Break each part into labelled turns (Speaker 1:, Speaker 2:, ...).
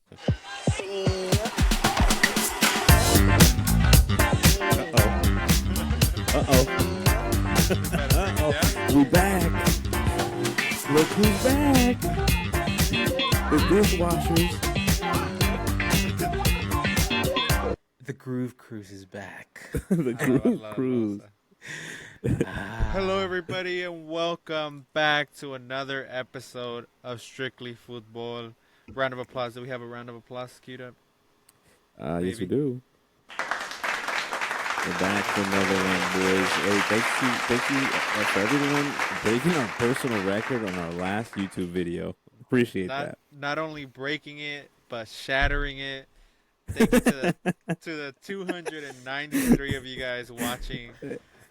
Speaker 1: We back. Look who's back. The dishwashers.
Speaker 2: The Groove Cruise is back.
Speaker 1: The Groove Cruise.
Speaker 3: Hello, everybody, and welcome back to another episode of Strictly Football. Round of applause. Do we have a round of applause queued up?
Speaker 1: Yes, we do. We're back for another one, boys. Hey, thank you for everyone breaking our personal record on our last YouTube video. Appreciate that.
Speaker 3: Not only breaking it, but shattering it. Thank you to the 293 of you guys watching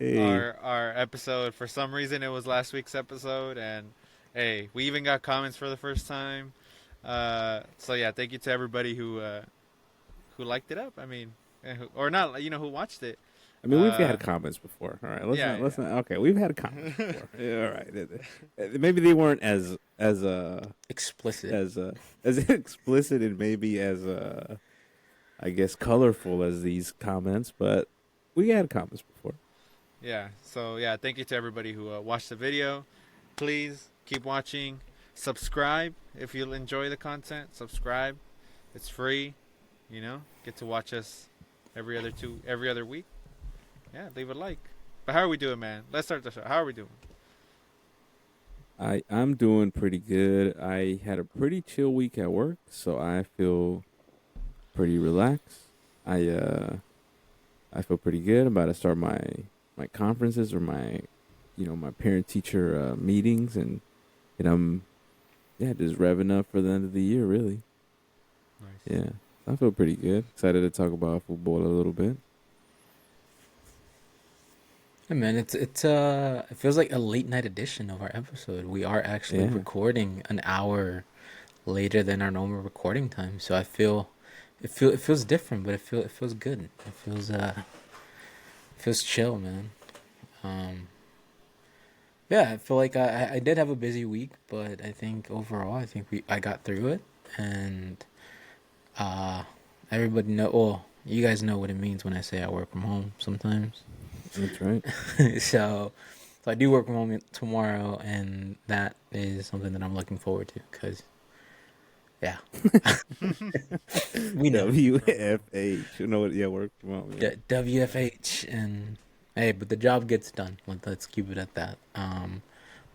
Speaker 3: our episode. For some reason, it was last week's episode, and hey, we even got comments for the first time. So yeah, thank you to everybody who liked it up. I mean, or not, who watched it.
Speaker 1: I mean, we've had comments before. All right, let's not. Okay, we've had comments before. Yeah, all right. Maybe they weren't as
Speaker 2: explicit
Speaker 1: as explicit and maybe as I guess colorful as these comments, but we had comments before.
Speaker 3: Yeah. So yeah, thank you to everybody who watched the video. Please keep watching. Subscribe if you enjoy the content. Subscribe. It's free. Get to watch us every other week. Yeah, leave a like. But how are we doing, man? Let's start the show. How are we doing?
Speaker 1: I'm doing pretty good. I had a pretty chill week at work, so I feel pretty relaxed. I feel pretty good. I'm about to start my conferences or my parent teacher meetings, and I'm just revving up for the end of the year, really.
Speaker 3: Nice.
Speaker 1: Yeah, I feel pretty good. Excited to talk about football a little bit.
Speaker 2: Hey man, it feels like a late night edition of our episode. We are actually recording an hour later than our normal recording time, so I feel it feels different, but it feels good. It feels chill, man. I feel like I did have a busy week, but I think overall I got through it, and everybody you guys know what it means when I say I work from home sometimes.
Speaker 1: That's right.
Speaker 2: So I do work from home tomorrow, and that is something that I'm looking forward to because, yeah. We know.
Speaker 1: WFH. You know what? Yeah, work from home. Yeah.
Speaker 2: WFH. And, hey, but the job gets done. Let's keep it at that.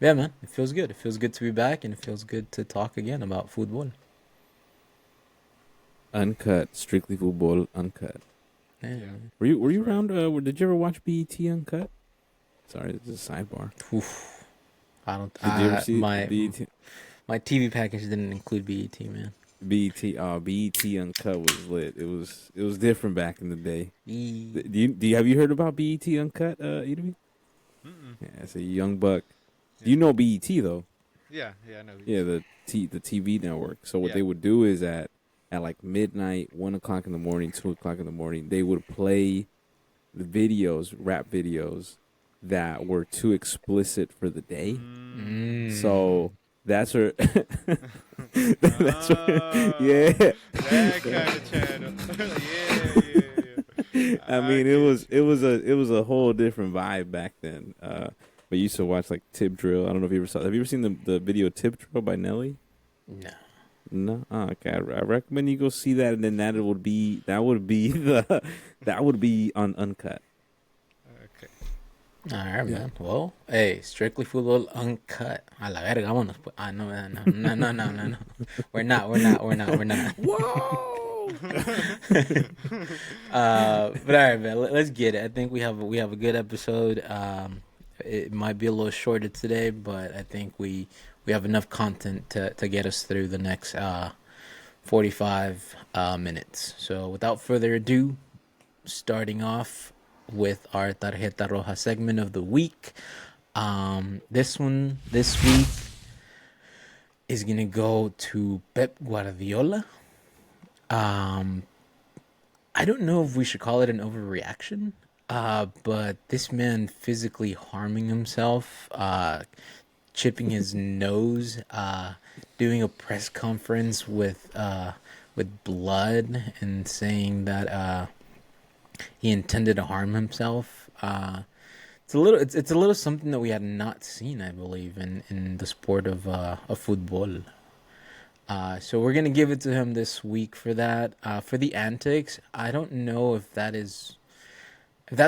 Speaker 2: Yeah, man, it feels good. It feels good to be back, and it feels good to talk again about football.
Speaker 1: Uncut. Strictly Football Uncut.
Speaker 2: Yeah.
Speaker 1: Were you around? Did you ever watch BET Uncut? Sorry, this is a sidebar.
Speaker 2: Oof. I don't.
Speaker 1: Did you ever see BET?
Speaker 2: My TV package didn't include BET, man.
Speaker 1: BET Uncut was lit. It was different back in the day. Have you heard about BET Uncut, Edie? Yeah, it's a young buck.
Speaker 3: Yeah.
Speaker 1: Do you know BET though?
Speaker 3: Yeah, I know.
Speaker 1: Yeah, the TV network. So what they would do is at like midnight, 1 o'clock in the morning, 2 o'clock in the morning, they would play the videos, rap videos that were too explicit for the day. So that's where
Speaker 3: That kind of channel. Yeah.
Speaker 1: I mean, it was a whole different vibe back then. But you used to watch like Tip Drill. I don't know if you ever saw. Have you ever seen the video Tip Drill by Nelly? No. Oh, okay. I recommend you go see that, and then that would be on Uncut.
Speaker 3: Okay.
Speaker 2: All right, man. Well, hey, Strictly Football Uncut. A la verga, vámonos. No. We're not.
Speaker 1: Whoa!
Speaker 2: But all right, man. Let's get it. I think we have a good episode. It might be a little shorter today, but I think we have enough content to get us through the next 45 minutes. So without further ado, starting off with our Tarjeta Roja segment of the week. This week is going to go to Pep Guardiola. I don't know if we should call it an overreaction, but this man physically harming himself, chipping his nose, doing a press conference with with blood and saying that he intended to harm himself. It's a little something that we had not seen, I believe, in the sport of football. So we're gonna give it to him this week for that. For the antics, I don't know if that's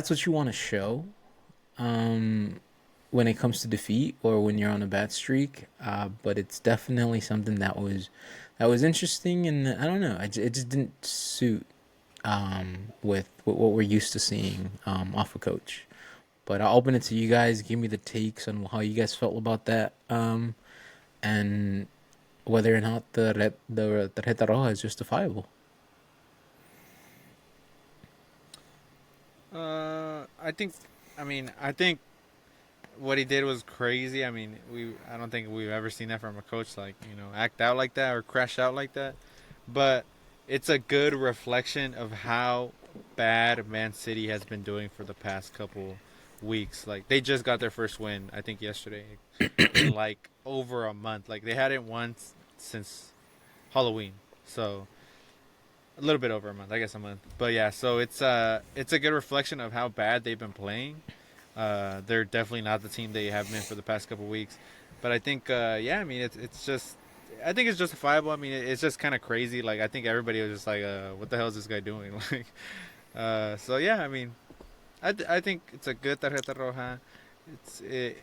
Speaker 2: what you want to show. When it comes to defeat or when you're on a bad streak. But it's definitely something that was interesting, and I don't know. It just didn't suit with what we're used to seeing off a coach. But I'll open it to you guys. Give me the takes on how you guys felt about that, and whether or not the tarjeta roja is justifiable.
Speaker 3: I think, I think what he did was crazy. I don't think we've ever seen that from a coach, like, act out like that or crash out like that. But it's a good reflection of how bad Man City has been doing for the past couple weeks. Like, they just got their first win, I think, yesterday, in like over a month. Like, they hadn't won since Halloween, so a little bit over a month, I guess a month. But yeah, so it's a good reflection of how bad they've been playing. They're definitely not the team they have been for the past couple weeks. But I think, yeah, it's just, I think it's justifiable. It's just kind of crazy. Like, I think everybody was just like, what the hell is this guy doing? Like, so yeah, I think it's a good tarjeta roja.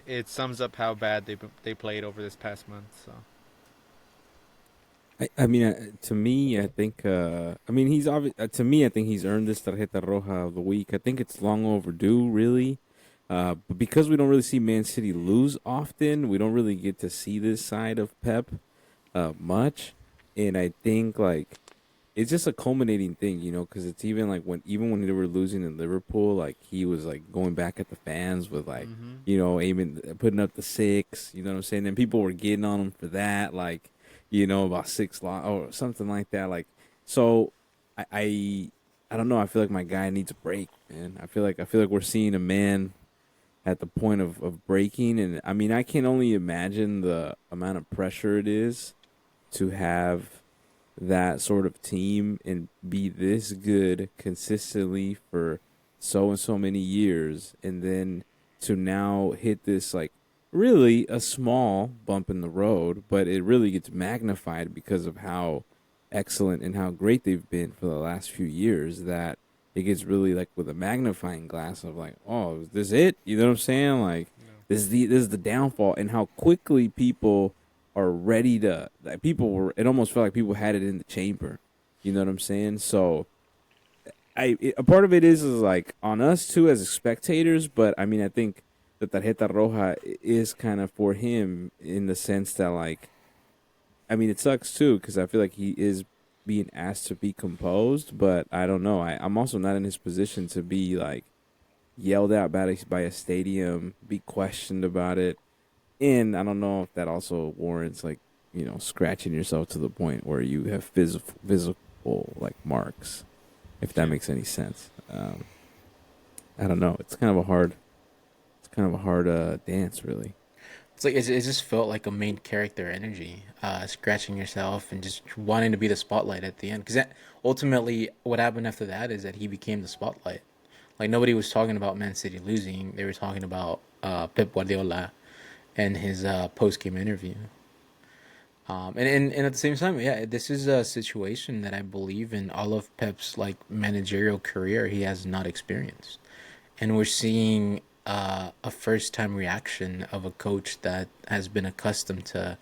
Speaker 3: It sums up how bad they played over this past month. So
Speaker 1: To me, I think. He's obvious. To me, I think he's earned this tarjeta roja of the week. I think it's long overdue, really. But because we don't really see Man City lose often, we don't really get to see this side of Pep much. And I think like it's just a culminating thing, because it's even like when they were losing in Liverpool, like he was like going back at the fans with like
Speaker 3: mm-hmm.
Speaker 1: aiming, putting up the six. You know what I'm saying? And people were getting on him for that, like about or something like that. Like so, I, I I don't know. I feel like my guy needs a break, man. I feel like we're seeing a man at the point of breaking, and I can only imagine the amount of pressure it is to have that sort of team and be this good consistently for so and so many years, and then to now hit this like really a small bump in the road, but it really gets magnified because of how excellent and how great they've been for the last few years, that it gets really like with a magnifying glass of like, oh, is this it? You know what I'm saying? Like this is the downfall, and how quickly people are ready to, like, people were, it almost felt like people had it in the chamber. You know what I'm saying? So a part of it is like on us too as spectators, but I think the tarjeta roja is kind of for him in the sense that like, it sucks too because I feel like he is being asked to be composed, but I don't know. I'm also not in his position to be like yelled at by a stadium, be questioned about it, and I don't know if that also warrants like scratching yourself to the point where you have physical like marks, if that
Speaker 3: Yeah.
Speaker 1: makes any sense. I don't know. It's kind of a hard dance, really.
Speaker 2: It's like it just felt like a main character energy, scratching yourself and just wanting to be the spotlight at the end. Because ultimately, what happened after that is that he became the spotlight. Like nobody was talking about Man City losing; they were talking about Pep Guardiola and his post game interview. And at the same time, yeah, this is a situation that I believe in all of Pep's like managerial career he has not experienced, and we're seeing a first time reaction of a coach that has been accustomed to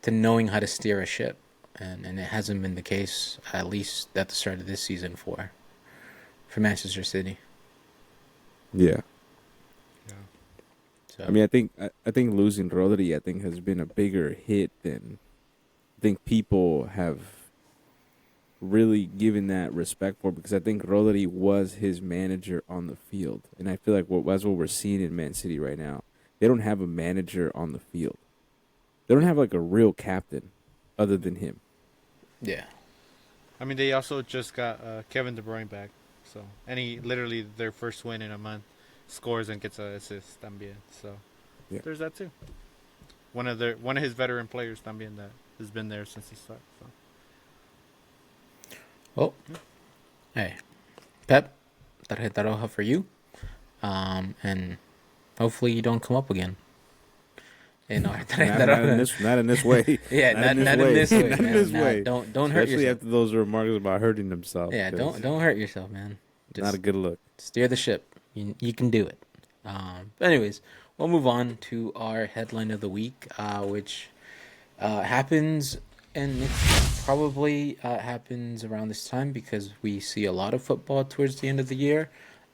Speaker 2: knowing how to steer a ship, and it hasn't been the case at least at the start of this season for Manchester City.
Speaker 1: Yeah.
Speaker 3: Yeah.
Speaker 2: So
Speaker 1: I think losing Rodri, I think, has been a bigger hit than I think people have really given that respect for, because I think Rodri was his manager on the field, and I feel like that's what we're seeing in Man City right now. They don't have a manager on the field. They don't have like a real captain other than him.
Speaker 2: yeah,
Speaker 3: They also just got Kevin De Bruyne back, so, and he literally their first win in a month, scores and gets a assist también. So
Speaker 1: Yeah.
Speaker 3: there's that too. One of his veteran players también that has been there since the start. So
Speaker 2: Well, hey, Pep, tarjeta roja for you. And hopefully you don't come up again. In our tarjeta roja.
Speaker 1: Not in this way.
Speaker 2: Yeah,
Speaker 1: Not in this
Speaker 2: not in
Speaker 1: way.
Speaker 2: this way,
Speaker 1: Not in
Speaker 2: man.
Speaker 1: this
Speaker 2: Nah,
Speaker 1: way.
Speaker 2: don't hurt
Speaker 1: Especially
Speaker 2: yourself.
Speaker 1: after those remarks about hurting themselves.
Speaker 2: Yeah,
Speaker 1: 'Cause
Speaker 2: don't hurt yourself, man.
Speaker 1: not a
Speaker 2: Just
Speaker 1: good look.
Speaker 2: steer the ship. You can do it. But anyways, we'll move on to our headline of the week, which happens, and it probably happens around this time because we see a lot of football towards the end of the year.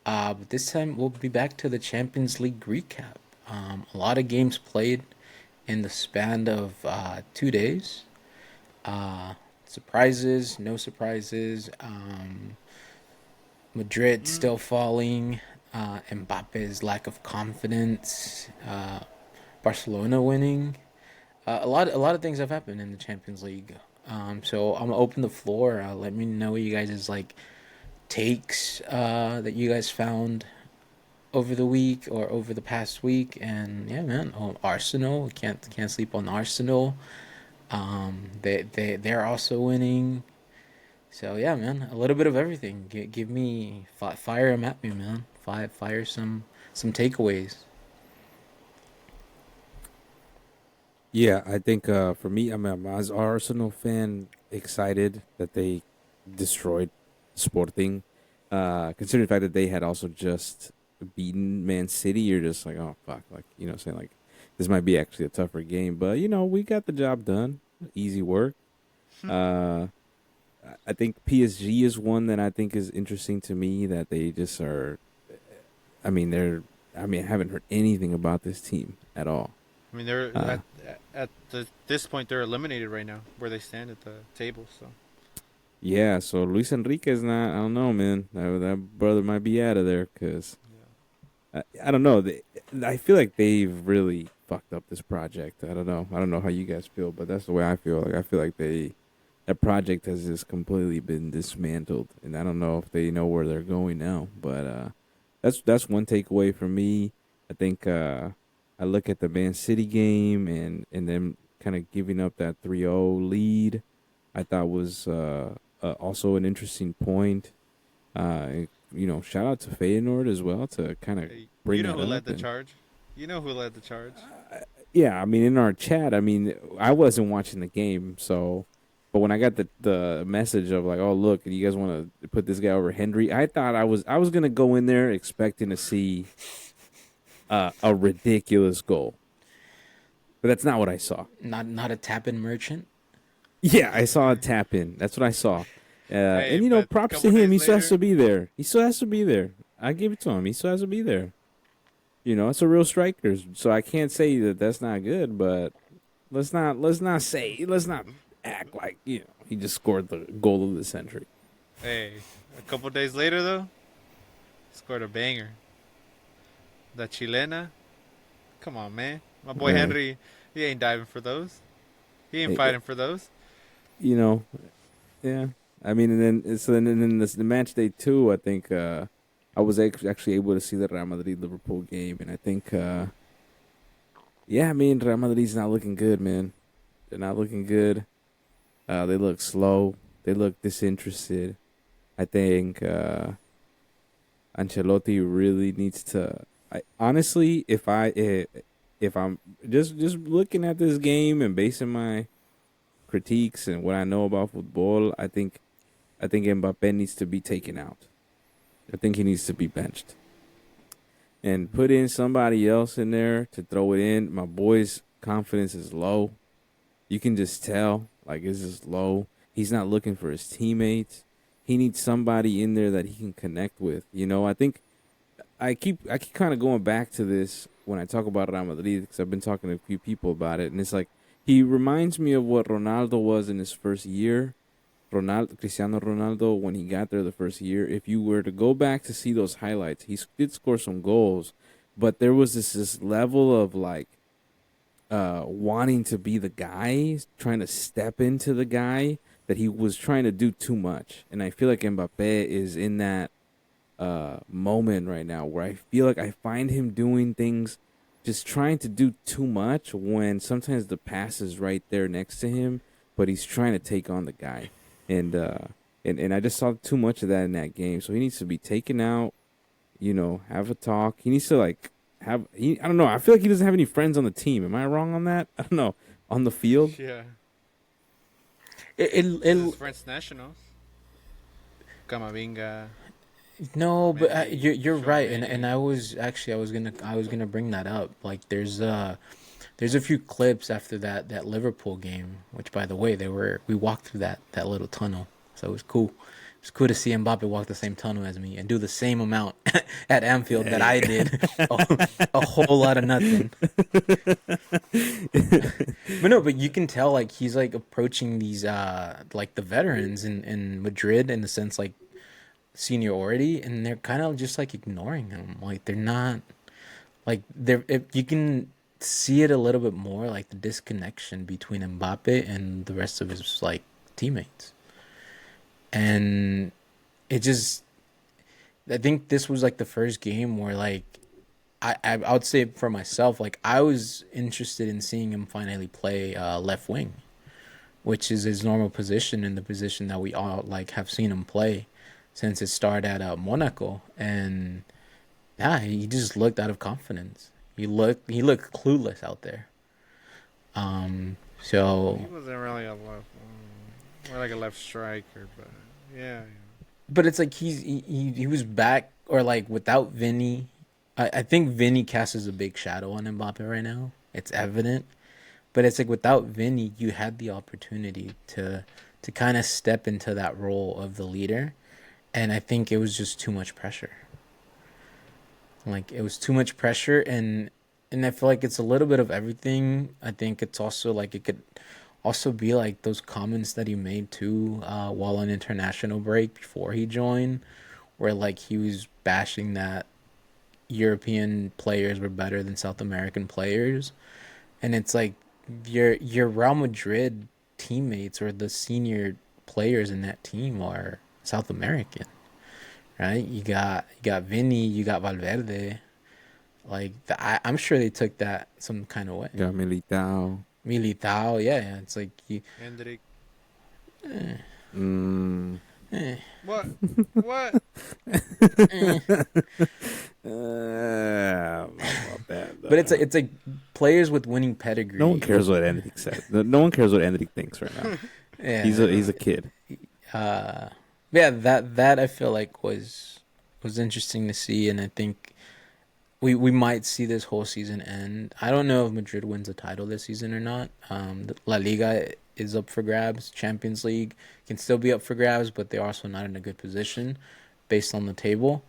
Speaker 2: But this time we'll be back to the Champions League recap. A lot of games played in the span of 2 days. Uh, Surprises, no surprises. Madrid
Speaker 3: Mm.
Speaker 2: still falling. Mbappe's lack of confidence. Barcelona winning. A lot of things have happened in the Champions League. So I'm gonna open the floor. Let me know you guys' like takes that you guys found over the week or over the past week. And yeah, man, Arsenal, we can't sleep on Arsenal. They're also winning. So yeah, man, a little bit of everything. Give me fire them at me, man. Fire some takeaways.
Speaker 1: Yeah, I think for me, I'm as Arsenal fan excited that they destroyed Sporting. Considering the fact that they had also just beaten Man City, you're just like, oh fuck, like saying like this might be actually a tougher game, but we got the job done. Easy work. Uh, I think PSG is one that I think is interesting to me that they just are. I mean, I haven't heard anything about this team at all.
Speaker 3: I mean, they're
Speaker 1: Uh,
Speaker 3: this point they're eliminated right now where they stand at the table. So
Speaker 1: Yeah, so Luis Enrique's not. I don't know, man. That brother might be out of there because
Speaker 3: yeah.
Speaker 1: I don't know. I feel like they've really fucked up this project. I don't know. I don't know how you guys feel, but that's the way I feel. Like I feel like that project has just completely been dismantled, and I don't know if they know where they're going now. But that's one takeaway from me. I think I look at the Man City game and them kind of giving up that 3-0 lead. I thought was also an interesting point. Shout out to Feyenoord as well to kind of
Speaker 3: Hey, you
Speaker 1: bring
Speaker 3: know
Speaker 1: that
Speaker 3: who led
Speaker 1: up.
Speaker 3: the
Speaker 1: And
Speaker 3: charge? You know who led the charge?
Speaker 1: yeah, I mean, in our chat, I mean, I wasn't watching the game, so. But when I got the message of like, oh look, you guys want to put this guy over Henry, I thought I was gonna go in there expecting to see a ridiculous goal, but that's not what I saw.
Speaker 2: Not a tap-in merchant.
Speaker 1: Yeah, I saw a tap in. That's what I saw.
Speaker 3: Hey,
Speaker 1: And
Speaker 3: but a
Speaker 1: props to
Speaker 3: couple
Speaker 1: him.
Speaker 3: days
Speaker 1: He still has
Speaker 3: later,
Speaker 1: to be there. He still has to be there. I give it to him. He still has to be there. It's a real striker. So I can't say that that's not good, but let's not act like he just scored the goal of the century.
Speaker 3: hey, a couple days later though, scored a banger. The Chilena. Come on, man. My boy
Speaker 1: Right.
Speaker 3: Henry, he ain't diving for those. He ain't
Speaker 1: Eh, eh,
Speaker 3: fighting for those.
Speaker 1: You know, yeah. I mean, and then the match day two. I think I was actually able to see the Real Madrid Liverpool game, and I think yeah, I mean Real Madrid's not looking good, man. They're not looking good. They look slow. They look disinterested. I think Ancelotti really needs to. Honestly, if I'm just looking at this game and basing my critiques and what I know about football, I think Mbappe needs to be taken out. I think he needs to be benched and put in somebody else in there to throw it in. My boy's confidence is low. You can just tell, like it's just low. He's not looking for his teammates. He needs somebody in there that he can connect with. I think I keep kind of going back to this when I talk about Real Madrid because I've been talking to a few people about it, and it's like he reminds me of what Ronaldo was in his first year. Cristiano Ronaldo, when he got there the first year, if you were to go back to see those highlights, he did score some goals, but there was this level of like wanting to be the guy, trying to step into the guy that he was trying to do too much. And I feel like Mbappe is in that moment right now where I feel like I find him doing things just trying to do too much when sometimes the pass is right there next to him, but he's trying to take on the guy. And and I just saw too much of that in that game. So he needs to be taken out. Have a talk. He needs to like have. I don't know. I feel like he doesn't have any friends on the team. Am I wrong on that? I don't know. On the field.
Speaker 3: Yeah. This is
Speaker 2: It
Speaker 3: French nationals. Camavinga,
Speaker 2: No, but
Speaker 3: Mendy,
Speaker 2: you're right, and
Speaker 3: Chouameni.
Speaker 2: I was gonna bring that up. Like there's a few clips after that Liverpool game, which by the way we walked through that little tunnel, so it was cool. It's cool to see Mbappe walk the same tunnel as me and do the same amount at Anfield that
Speaker 1: Hey.
Speaker 2: I did, a whole lot of nothing. But no, but you can tell like he's like approaching these like the veterans in Madrid in the sense like seniority, and they're kind of just like ignoring him. Like they're not like they're if you can see it a little bit more like the disconnection between Mbappe and the rest of his like teammates. And it just I think this was like the first game where like I would say for myself like I was interested in seeing him finally play left wing, which is his normal position and the position that we all like have seen him play since his start at Monaco. And yeah, he just looked out of confidence. He looked clueless out there.
Speaker 3: He
Speaker 2: So
Speaker 3: wasn't really a left, more like a left striker, but yeah.
Speaker 2: but it's like he was back or like without Vinny. I think Vinny casts a big shadow on Mbappe right now. It's evident. But it's like without Vinny, you had the opportunity to kind of step into that role of the leader, and I think it was just too much pressure. Like it was too much pressure, and I feel like it's a little bit of everything. I think it's also like it could also be like those comments that he made too while on international break before he joined, where like he was bashing that European players were better than South American players, and it's like your Real Madrid teammates or the senior players in that team are South American, right? You got Vinny, you got Valverde. Like I'm sure they took that some kind of way.
Speaker 1: Got Militao.
Speaker 2: Militao, yeah, yeah. It's like
Speaker 3: Hendrik.
Speaker 2: eh,
Speaker 1: Mm.
Speaker 2: eh,
Speaker 3: What? What?
Speaker 2: eh.
Speaker 1: I don't know about that
Speaker 2: But it's
Speaker 1: though.
Speaker 2: like players with winning
Speaker 1: No one
Speaker 2: pedigree.
Speaker 1: cares what Enrique said. No one cares what Enrique thinks right now. He's a
Speaker 2: Yeah,
Speaker 1: he's a kid.
Speaker 2: uh, yeah. That I feel like was interesting to see, and I think we might see this whole season end. I don't know if Madrid wins a title this season or not. The La Liga is up for grabs. Champions League can still be up for grabs, but they're also not in a good position based on the table.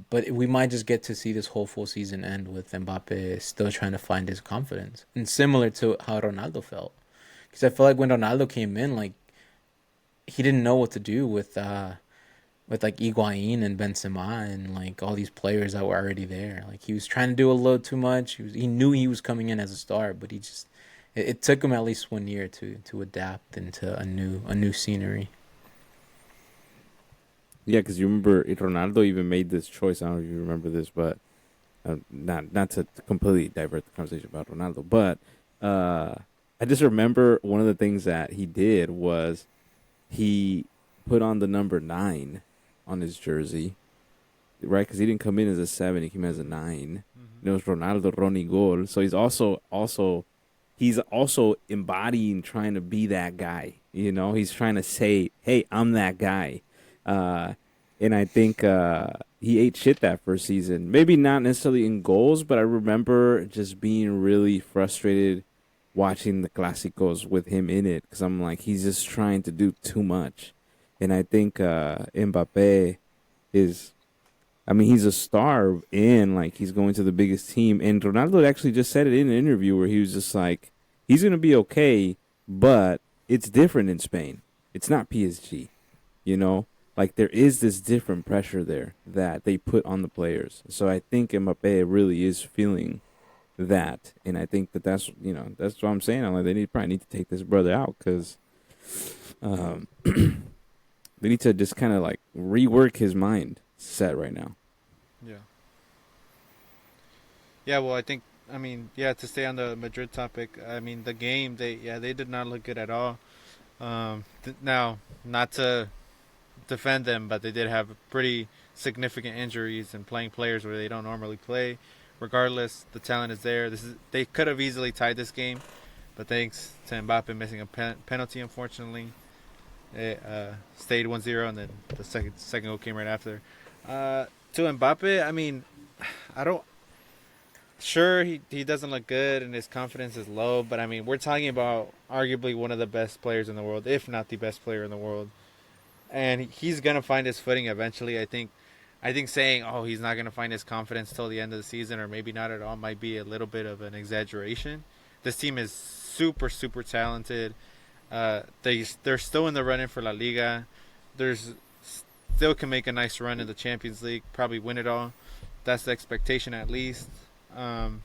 Speaker 2: But we might just get to see this whole full season end with Mbappe still trying to find his confidence, and similar to how Ronaldo felt. Because I feel like when Ronaldo came in, like he didn't know what to do with like Higuain and Benzema and like all these players that were already there. Like he was trying to do a little too much. He knew he was coming in as a star, but he just it took him at least 1 year to adapt into a new scenery.
Speaker 1: Yeah, because you remember Ronaldo even made this choice. I don't know if you remember this, but not to completely divert the conversation about Ronaldo, but uh, I just remember one of the things that he did was he put on the number 9 on his jersey, right? Because he didn't come in as a 7; he came in as a 9.
Speaker 3: Hmm.
Speaker 1: And it was Ronaldo Ronnie Gol. So he's also embodying trying to be that guy. He's trying to say, "Hey, I'm that guy." Uh, and I think he ate shit that first season. Maybe not necessarily in goals, but I remember just being really frustrated watching the Clásicos with him in it because I'm like, he's just trying to do too much. And I think Mbappe is, I mean, he's a star and like he's going to the biggest team. And Ronaldo actually just said it in an interview where he was just like, he's going to be okay, but it's different in Spain. It's not PSG, you know? Like there is this different pressure there that they put on the players. So I think Mbappe really is feeling that, and I think that's what I'm saying. I'm like they probably need to take this brother out because they need to just kind of like rework his mind set right now.
Speaker 3: Yeah. Yeah. Well, I think. I mean, yeah. To stay on the Madrid topic, I mean, the game. They did not look good at all. Now, not to defend them, but they did have pretty significant injuries and playing players where they don't normally play. Regardless, the talent is there. They could have easily tied this game, but thanks to Mbappe missing a penalty, unfortunately, it stayed 1-0, and then the second goal came right after. To Mbappe, I mean, I don't. Sure, he doesn't look good and his confidence is low, but I mean, we're talking about arguably one of the best players in the world, if not the best player in the world, and he's gonna find his footing eventually. I think saying, oh, he's not gonna find his confidence till the end of the season, or maybe not at all, might be a little bit of an exaggeration. This team is super super talented. They're still in the running for La Liga. There's still can make a nice run in the Champions League, probably win it all. That's the expectation at least. Um,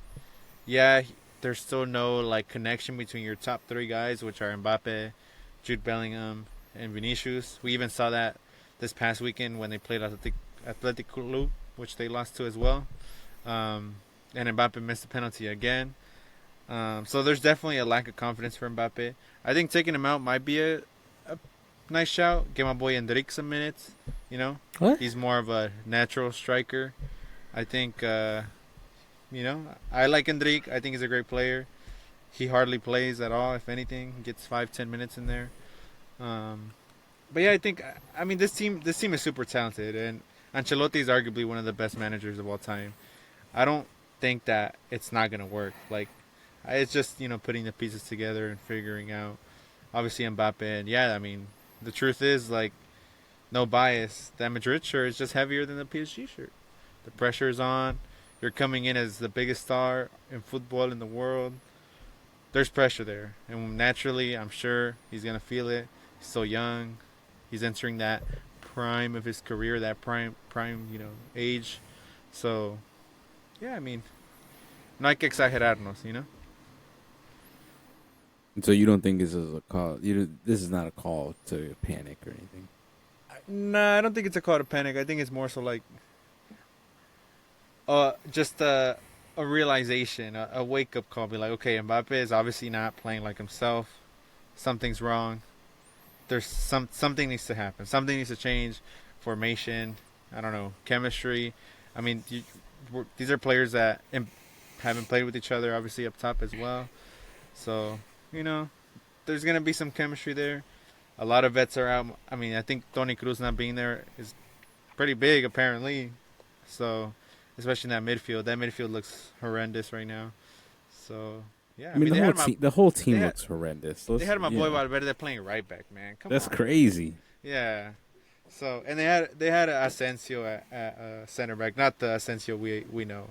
Speaker 3: yeah, there's still no like connection between your top three guys, which are Mbappe, Jude Bellingham, and Vinicius. We even saw that this past weekend when they played Athletic Club, which they lost to as well. And Mbappe missed a penalty again. So there's definitely a lack of confidence for Mbappe. I think taking him out might be a nice shout. Give my boy Endrick some minutes. You know,
Speaker 2: What?
Speaker 3: he's more of a natural striker. I think. I like Endrick. I think he's a great player. He hardly plays at all, if anything. Gets 5-10 minutes in there. But yeah, I mean, this team is super talented, and Ancelotti is arguably one of the best managers of all time. I don't think that it's not gonna work. Like, it's just putting the pieces together and figuring out. Obviously Mbappe, and yeah, I mean, the truth is, like, no bias. That Madrid shirt is just heavier than the PSG shirt. The pressure is on. You're coming in as the biggest star in football in the world. There's pressure there, and naturally, I'm sure he's gonna feel it. He's so young. He's entering that prime of his career, that prime, age. So, yeah, I mean, no hay que exagerarnos.
Speaker 1: So you don't think this is a call? This is not a call to panic or anything.
Speaker 3: Nah, I don't think it's a call to panic. I think it's more so like, just a realization, a wake up call. Be like, okay, Mbappe is obviously not playing like himself. Something's wrong. There's something needs to happen. Something needs to change. Formation. I don't know. Chemistry. I mean, these are players that haven't played with each other, obviously up top as well. So there's gonna be some chemistry there. A lot of vets are out. I mean, I think Toni Kroos not being there is pretty big, apparently. So, especially in that midfield. That midfield looks horrendous right now. So, yeah.
Speaker 1: I mean, the whole team looks horrendous.
Speaker 3: They had my boy Valverde playing right back, man. Come on.
Speaker 1: That's crazy.
Speaker 3: Yeah. So, and they had Asensio at center back, not the Asensio we know.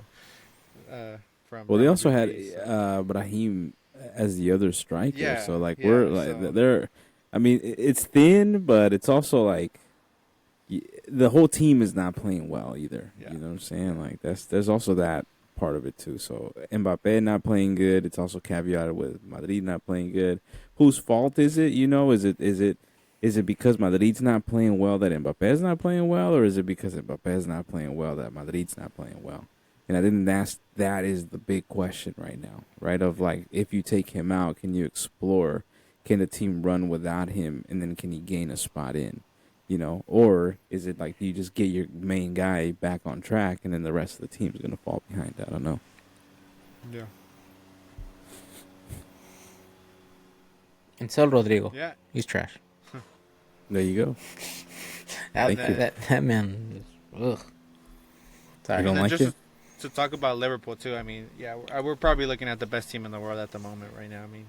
Speaker 3: From.
Speaker 1: Well, they also had Brahim as the other striker.
Speaker 3: Yeah,
Speaker 1: so like
Speaker 3: so.
Speaker 1: they're. I mean, it's thin, but it's also like the whole team is not playing well either.
Speaker 3: Yeah.
Speaker 1: You know what I'm saying? Like there's also that part of it too. So Mbappe not playing good. It's also caveated with Madrid not playing good. Whose fault is it? Is it because Madrid's not playing well that Mbappe's not playing well, or is it because Mbappe's not playing well that Madrid's not playing well? And I think that is the big question right now, right? Of like, if you take him out, can you explore? Can the team run without him, and then can he gain a spot in? Or is it like you just get your main guy back on track, and then the rest of the team is gonna fall behind? I don't know.
Speaker 3: Yeah.
Speaker 2: And tell Rodrigo.
Speaker 3: Yeah.
Speaker 2: He's trash.
Speaker 1: There you go.
Speaker 2: That man. Ugh. Sorry.
Speaker 1: You don't like
Speaker 3: just
Speaker 1: it?
Speaker 3: to talk about Liverpool too. I mean, yeah, we're probably looking at the best team in the world at the moment right now. I mean,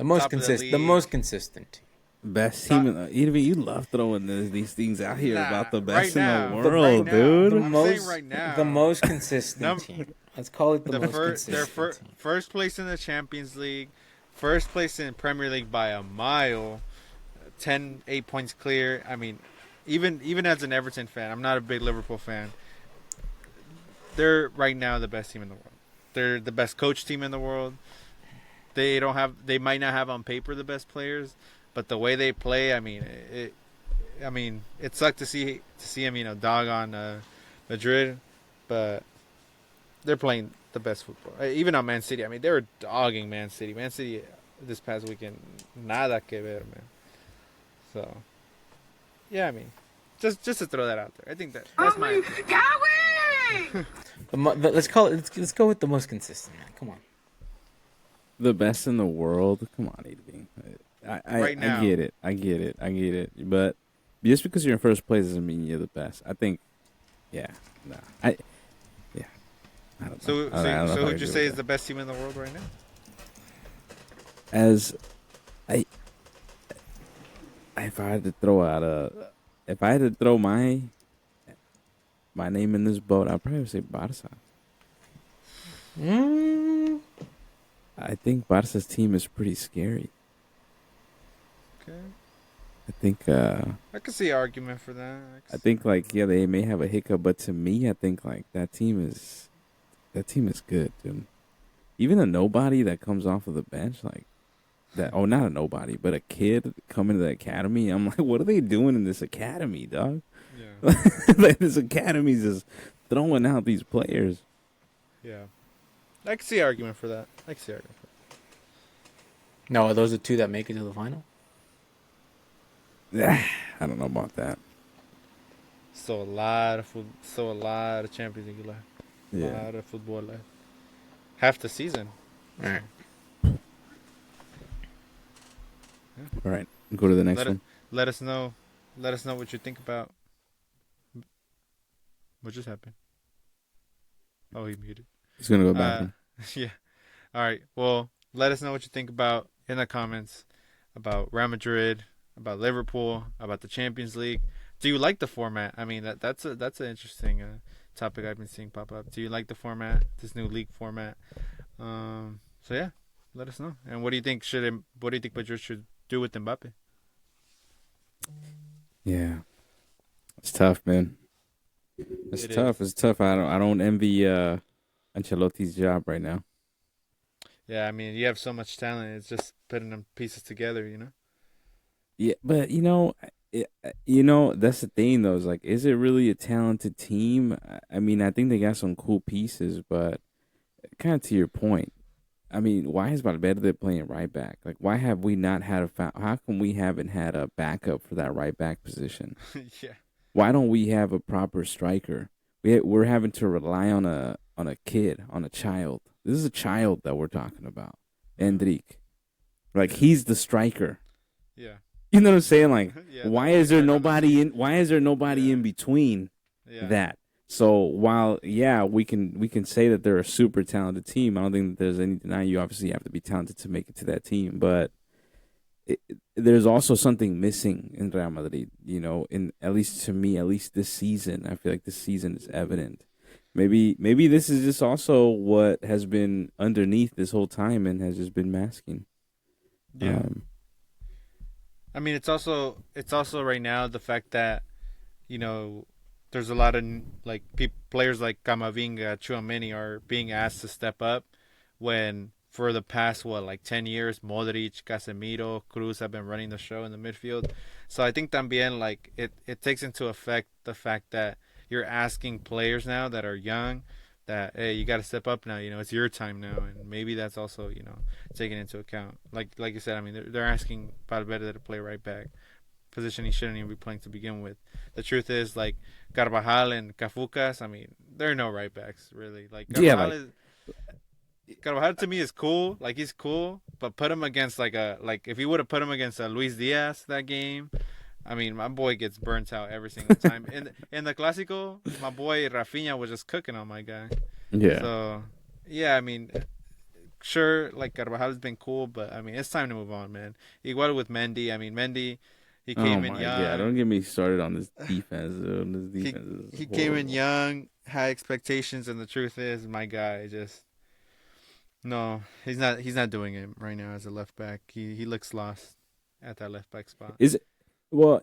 Speaker 2: The most
Speaker 3: top of the
Speaker 2: consistent. The
Speaker 3: league.
Speaker 2: most consistent team.
Speaker 1: Best team in the, even you love throwing these things out here
Speaker 3: Nah,
Speaker 1: about the best
Speaker 3: right
Speaker 1: in
Speaker 3: now.
Speaker 1: the
Speaker 3: Right
Speaker 1: world,
Speaker 3: now.
Speaker 1: dude.
Speaker 2: The
Speaker 3: I'm
Speaker 2: most,
Speaker 3: saying right now.
Speaker 2: the most consistent team. Let's call it the most consistent
Speaker 3: Their
Speaker 2: team.
Speaker 3: first place in the Champions League, first place in Premier League by a mile, 8 points clear. I mean, even as an Everton fan, I'm not a big Liverpool fan. They're right now the best team in the world. They're the best coach team in the world. They might not have on paper the best players, but the way they play, I mean, it sucked to see him, dog on Madrid, but they're playing the best football. Even on Man City, I mean, they were dogging Man City. Man City this past weekend, nada que ver, man. So yeah, I mean, just to throw that out there. I think that's my opinion.
Speaker 2: Let's call it. Let's go with the most consistent, man. Come on.
Speaker 1: The best in the world. Come on, Adrian.
Speaker 3: Right
Speaker 1: I
Speaker 3: now.
Speaker 1: get it. I get it. I get it. But just because you're in first place doesn't mean you're the best. I think. Yeah. Nah. Yeah. I don't know.
Speaker 3: So
Speaker 1: I don't know if I
Speaker 3: who'd you
Speaker 1: agree
Speaker 3: say
Speaker 1: with
Speaker 3: is
Speaker 1: that.
Speaker 3: the best team in the world right now?
Speaker 1: As I, if I had to throw out if I had to throw my name in this boat, I'd probably say Barca.
Speaker 2: Mm,
Speaker 1: I think Barca's team is pretty scary.
Speaker 3: Okay,
Speaker 1: I think
Speaker 3: I could see an argument for that.
Speaker 1: I think like yeah, they may have a hiccup, but to me, I think like that team is good, dude. Even a nobody that comes off of the bench, like that. Oh, not a nobody, but a kid coming to the academy. I'm like, what are they doing in this academy, dog?
Speaker 3: Yeah,
Speaker 1: Like this academy's just throwing out these players.
Speaker 3: yeah. I could see an argument for that. I could see an argument for
Speaker 2: no, are those the two that make it to the final?
Speaker 1: I don't know about that.
Speaker 3: that. So a lot of Champions League left. A
Speaker 1: Yeah.
Speaker 3: lot of football left. Half the season.
Speaker 2: All right.
Speaker 1: All right. Go to the next
Speaker 3: Let it,
Speaker 1: one.
Speaker 3: let us know. Let us know what you think about. What just happened? Oh, he muted.
Speaker 1: He's gonna go
Speaker 3: Uh,
Speaker 1: bathroom.
Speaker 3: yeah. All right. Well, let us know what you think about in the comments about Real Madrid, about Liverpool, about the Champions League. Do you like the format? I mean, that's an interesting topic I've been seeing pop up. Do you like the format, this new league format? So yeah, let us know. And what do you think what do you think Madrid should do with Mbappe?
Speaker 1: Yeah. It's tough, man. It's
Speaker 3: It
Speaker 1: tough.
Speaker 3: is.
Speaker 1: It's tough. I don't envy Ancelotti's job right now.
Speaker 3: Yeah, I mean, you have so much talent. It's just putting them pieces together,
Speaker 1: Yeah, but that's the thing though. Is like, is it really a talented team? I mean, I think they got some cool pieces, but kind of to your point. I mean, why is Valverde playing right back? Like, why have we not had how come we haven't had a backup for that right back position?
Speaker 3: Yeah.
Speaker 1: Why don't we have a proper striker? We're having to rely on a kid, on a child. This is a child that we're talking about, Endrick. Like he's the striker.
Speaker 3: Yeah.
Speaker 1: You know what I'm saying? Like,
Speaker 3: Yeah. The only striker on the team.
Speaker 1: Why is there nobody
Speaker 3: Yeah.
Speaker 1: in between
Speaker 3: Yeah.
Speaker 1: that? So while yeah, we can say that they're a super talented team, I don't think that there's any denying you obviously have to be talented to make it to that team, but there's also something missing in Real Madrid. In at least to me, at least this season, I feel like this season is evident. Maybe this is just also what has been underneath this whole time and has just been masking.
Speaker 3: Yeah.
Speaker 1: Um,
Speaker 3: I mean, it's also right now the fact that you know there's a lot of like players like Camavinga, Chouameni are being asked to step up when for the past like 10 years Modric, Casemiro, Cruz have been running the show in the midfield. So I think también like it takes into effect the fact that you're asking players now that are young that hey you got to step up now, it's your time now, and maybe that's also taken into account. Like you said, I mean they're asking Valverde to play right back, position he shouldn't even be playing to begin with. The truth is, like Carvajal and Cafucas, I mean, they're no right backs really. Like
Speaker 1: yeah, like
Speaker 3: Carvajal to me is cool, like he's cool, but put him against like if you would have put him against Luis Diaz that game, I mean my boy gets burnt out every single time. In the Clásico, my boy Rafinha was just cooking on my guy.
Speaker 1: yeah.
Speaker 3: So yeah, I mean sure, like Carvajal's been cool, but I mean it's time to move on, man. Igual with Mendy. I mean Mendy, he
Speaker 1: Oh
Speaker 3: came in
Speaker 1: my god! Don't
Speaker 3: young.
Speaker 1: get me started on this defense. Dude. This
Speaker 3: He
Speaker 1: defense is
Speaker 3: he came in
Speaker 1: horrible.
Speaker 3: young, high expectations, and the truth is, my guy just no, he's not doing it right now as a left back. He looks lost at that left back spot.
Speaker 1: Is it? Well,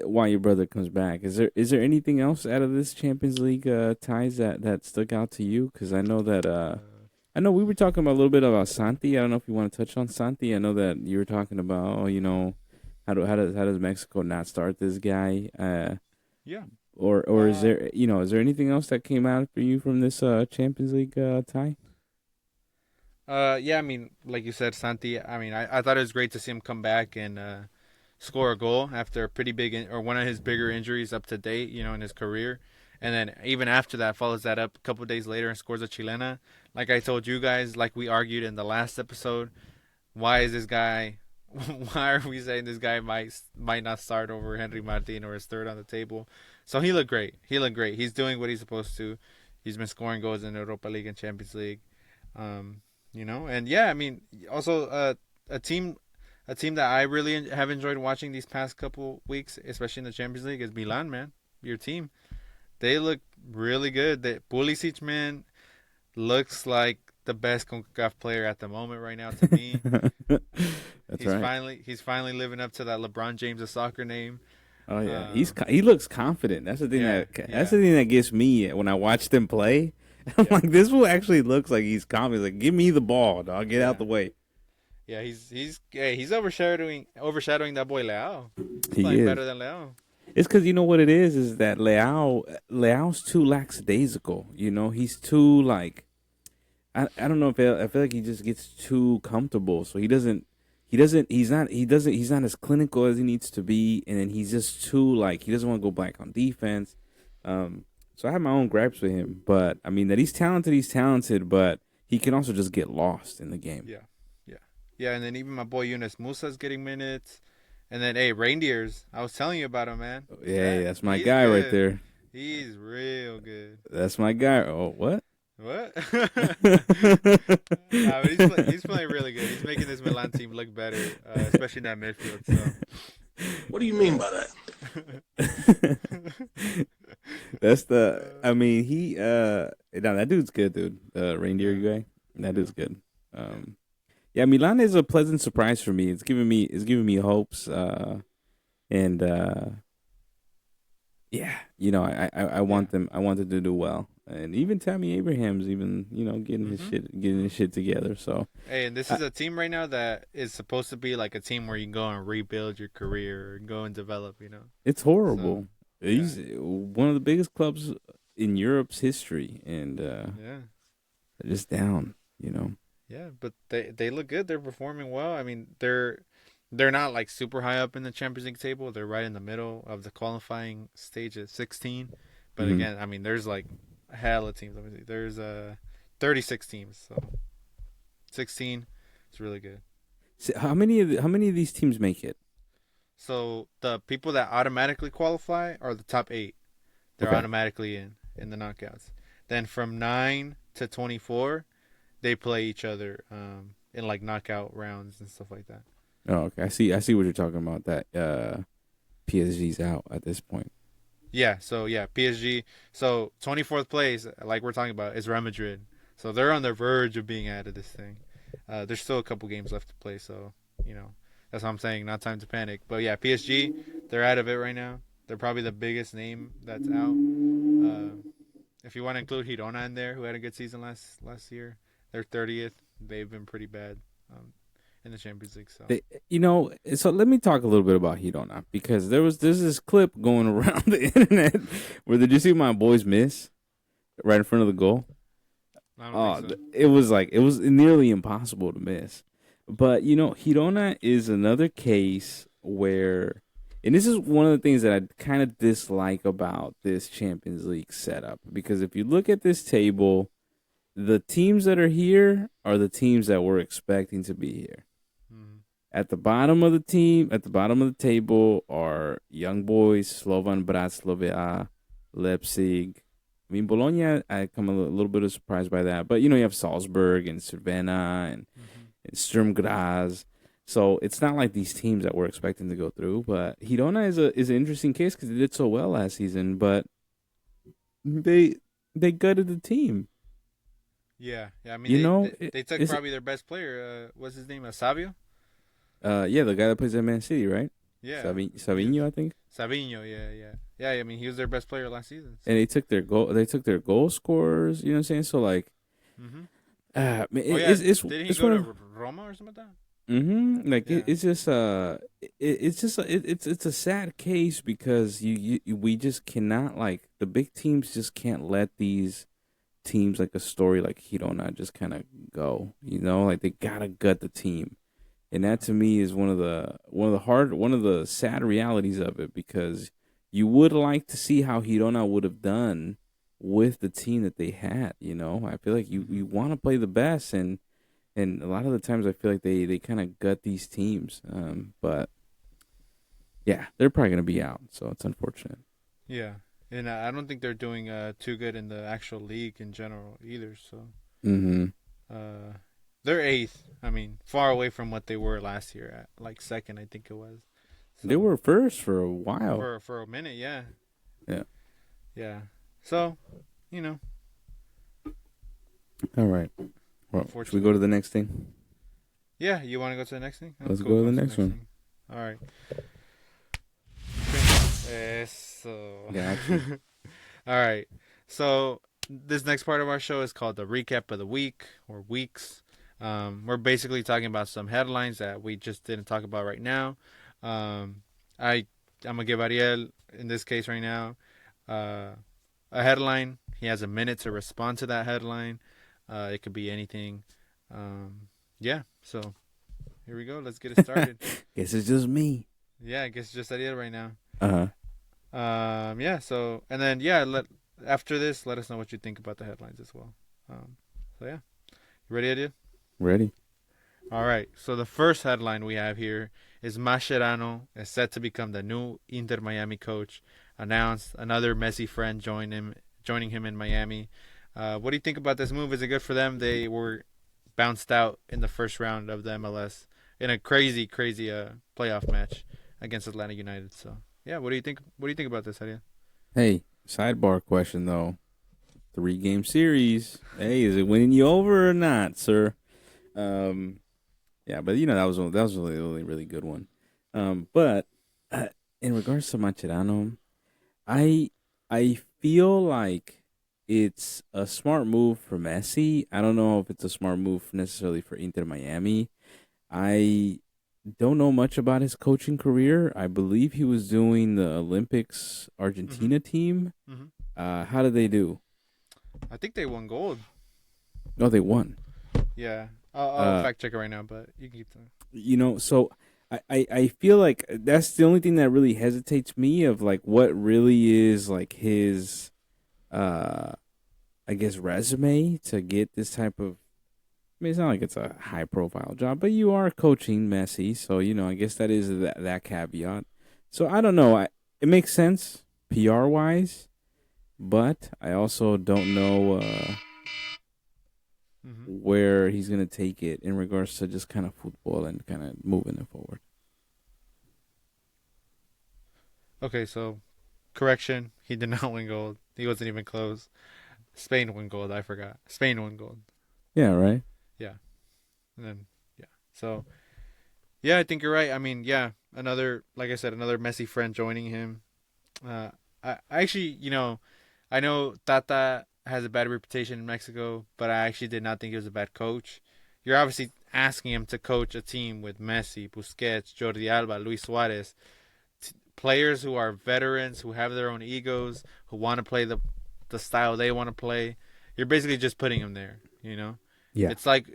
Speaker 1: while your brother comes back, is there anything else out of this Champions League ties that stuck out to you? Because I know that I know we were talking about a little bit about Santi. I don't know if you want to touch on Santi. I know that you were talking about, how does Mexico not start this guy?
Speaker 3: Yeah.
Speaker 1: Or
Speaker 3: Uh,
Speaker 1: is there anything else that came out for you from this Champions League tie?
Speaker 3: yeah. I mean, like you said, Santi. I mean, I thought it was great to see him come back and score a goal after a pretty big or one of his bigger injuries up to date, in his career. And then even after that, follows that up a couple of days later and scores a chilena. Like I told you guys, like we argued in the last episode, why is this guy? Why are we saying this guy might not start over Henry Martin or is third on the table? So he looked great. He looked great. He's doing what he's supposed to. He's been scoring goals in the Europa League and Champions League. And yeah, I mean, also a team a team that I really have enjoyed watching these past couple weeks, especially in the Champions League, is Milan. Man, your team. They look really good. Pulisic, man, looks like the best CONCACAF player at the moment right now to me.
Speaker 1: That's right.
Speaker 3: He's finally living up to that LeBron James of soccer name.
Speaker 1: Oh yeah, he looks confident. That's the thing
Speaker 3: Yeah,
Speaker 1: that's
Speaker 3: yeah,
Speaker 1: the thing that gets me when I watch them play. I'm
Speaker 3: yeah,
Speaker 1: like, this one actually looks like he's confident. Like, give me the ball, dog. Get out
Speaker 3: yeah,
Speaker 1: the way.
Speaker 3: yeah. He's overshadowing that boy Leao. He's
Speaker 1: He
Speaker 3: playing
Speaker 1: is.
Speaker 3: better than Leao.
Speaker 1: It's because you know what it is that Leao's too lackadaisical. He's too like I don't know if I feel like he just gets too comfortable. So he's not as clinical as he needs to be, and then he's just too like he doesn't want to go back on defense. So I have my own gripes with him, but I mean that he's talented, but he can also just get lost in the game.
Speaker 3: Yeah, yeah, yeah. And then even my boy Yunus Musa's getting minutes. And then hey, Reindeers. I was telling you about him, man.
Speaker 1: Yeah, that's my
Speaker 3: He's
Speaker 1: guy right
Speaker 3: good.
Speaker 1: there.
Speaker 3: He's real good.
Speaker 1: That's my guy. Oh, what?
Speaker 3: What? But he's playing really good. He's making this Milan team look better, especially in that midfield.
Speaker 4: What do you mean by that?
Speaker 3: So,
Speaker 1: That's the. I mean, no, that dude's good, dude. Reindeer
Speaker 3: yeah,
Speaker 1: guy. That
Speaker 3: yeah,
Speaker 1: dude's good. Yeah, Milan is a pleasant surprise for me. It's giving me hopes. And yeah, I
Speaker 3: yeah.
Speaker 1: want them. I want them to do well. And even Tammy Abraham's even
Speaker 3: Hmm.
Speaker 1: getting his shit together. So
Speaker 3: Hey, and this
Speaker 1: I,
Speaker 3: is a team right now that is supposed to be like a team where you can go and rebuild your career, or go and develop.
Speaker 1: it's
Speaker 3: So
Speaker 1: horrible.
Speaker 3: yeah,
Speaker 1: He's one of the biggest clubs in Europe's history, and
Speaker 3: yeah.
Speaker 1: they're just down. You know.
Speaker 3: Yeah, but they look good. They're performing well. I mean, they're not like super high up in the Champions League table. They're right in the middle of the qualifying stage at 16. But
Speaker 1: Hmm.
Speaker 3: again, I mean, there's like a hell of teams. Let me see. There's 36 teams, so 16. It's really good.
Speaker 1: So how many of these teams make it?
Speaker 3: So the people that automatically qualify are the top 8. They're
Speaker 1: Okay.
Speaker 3: automatically in the knockouts. Then from 9 to 24, they play each other in like knockout rounds and stuff like that.
Speaker 1: Oh, okay. I see what you're talking about. That PSG's out at this point.
Speaker 3: Yeah, so yeah, PSG. So 24th place, like we're talking about, is Real Madrid. So they're on the verge of being out of this thing. There's still a couple games left to play, so that's what I'm saying. Not time to panic. But yeah, PSG, they're out of it right now. They're probably the biggest name that's out. Uh, if you want to include Girona in there, who had a good season last year, they're 30th. They've been pretty bad um, in the Champions League. So
Speaker 1: So let me talk a little bit about Hirona because there's this clip going around the internet where did you see my boys miss right in front of the goal?
Speaker 3: I don't think
Speaker 1: Oh,
Speaker 3: so.
Speaker 1: it was nearly impossible to miss. But Hirona is another case where, and this is one of the things that I kind of dislike about this Champions League setup because if you look at this table, the teams that are here are the teams that we're expecting to be here.
Speaker 3: Mhm.
Speaker 1: At the bottom of the table are Young Boys, Slovan Bratislava, Leipzig. I mean, Bologna, I come little bit of surprised by that. But, you have Salzburg and Cervena
Speaker 3: Mhm.
Speaker 1: and Sturm Graz. So it's not like these teams that we're expecting to go through. But Girona is an interesting case because they did so well last season. But they they gutted the team.
Speaker 3: Yeah, yeah. I mean,
Speaker 1: You know,
Speaker 3: they took
Speaker 1: it's
Speaker 3: probably their best player. What's his name? Savio.
Speaker 1: yeah, the guy that plays at Man City, right?
Speaker 3: Yeah, he's
Speaker 1: Savinho, I think.
Speaker 3: Savino. Yeah, yeah, yeah. I mean, he was their best player last season.
Speaker 1: And
Speaker 3: So.
Speaker 1: they took their goal scorers, you know what I'm saying? So like
Speaker 3: Hmm.
Speaker 1: man,
Speaker 3: Oh yeah, didn't he
Speaker 1: it's
Speaker 3: go
Speaker 1: one
Speaker 3: to
Speaker 1: of
Speaker 3: Roma or something like that?
Speaker 1: like
Speaker 3: Yeah.
Speaker 1: it's just it's a sad case because we just cannot like the big teams just can't let these teams like a story like Hirona just kind of go, like they gotta gut the team. And that to me is one of the sad realities of it, because you would like to see how Girona would have done with the team that they had. I feel like you want to play the best, and a lot of the times I feel like they kind of gut these teams. But yeah, they're probably gonna be out, so it's unfortunate.
Speaker 3: Yeah, and I don't think they're doing too good in the actual league in general either. So
Speaker 1: Mm-hmm.
Speaker 3: uh, they're eighth. I mean, far away from what they were last year at like second, I think it was.
Speaker 1: They
Speaker 3: So
Speaker 1: were first for a while.
Speaker 3: for a minute, yeah,
Speaker 1: Yeah.
Speaker 3: yeah. So you know,
Speaker 1: All right. Well, should we go to the next thing?
Speaker 3: yeah. You want to go to the next thing?
Speaker 1: Let's go to the next one.
Speaker 3: thing. All right. Eso.
Speaker 1: Gotcha.
Speaker 3: All right. So this next part of our show is called the recap of the week or weeks. We're basically talking about some headlines that we just didn't talk about right now. I'm gonna give Ariel in this case right now a headline. He has a minute to respond to that headline. It could be anything. Yeah. So here we go. Let's get it started.
Speaker 1: Guess it's just me.
Speaker 3: Yeah, I guess just Ariel right now.
Speaker 1: Uh-huh.
Speaker 3: Yeah. So and then yeah, after this, let us know what you think about the headlines as well. So yeah, you ready, Ariel?
Speaker 1: Ready?
Speaker 3: All right. So the first headline we have here is Mascherano is set to become the new Inter Miami coach. Announced another Messi friend joining him in Miami. What do you think about this move? Is it good for them? They were bounced out in the first round of the MLS in a crazy playoff match against Atlanta United. So yeah, what do you think? What do you think about this idea?
Speaker 1: Hey, sidebar question though. 3-game series. Hey, is it winning you over or not, sir? Yeah, but that was really, really, really good one. But in regards to Macherano, I feel like it's a smart move for Messi. I don't know if it's a smart move necessarily for Inter Miami. I don't know much about his coaching career. I believe he was doing the Olympics Argentina team. How did they do?
Speaker 3: I think they won gold.
Speaker 1: No, they won.
Speaker 3: Yeah, I'll fact check it right now, but you can keep them.
Speaker 1: So I feel like that's the only thing that really hesitates me of like what really is like his I guess resume to get this type of. I mean, it's not like it's a high profile job, but you are coaching Messi, so I guess that is that caveat. So I don't know. It makes sense PR wise, but I also don't know where he's gonna take it in regards to just kind of football and kind of moving it forward.
Speaker 3: Okay, so correction, he did not win gold. He wasn't even close. Spain won gold. I forgot. Spain won gold.
Speaker 1: Yeah, right.
Speaker 3: Yeah, and then yeah. So yeah, I think you're right. I mean, yeah, like I said, another Messi friend joining him. I actually, I know Tata has a bad reputation in Mexico, but I actually did not think he was a bad coach. You're obviously asking him to coach a team with Messi, Busquets, Jordi Alba, Luis Suarez, players who are veterans, who have their own egos, who want to play the style they want to play. You're basically just putting him there,
Speaker 1: Yeah.
Speaker 3: It's like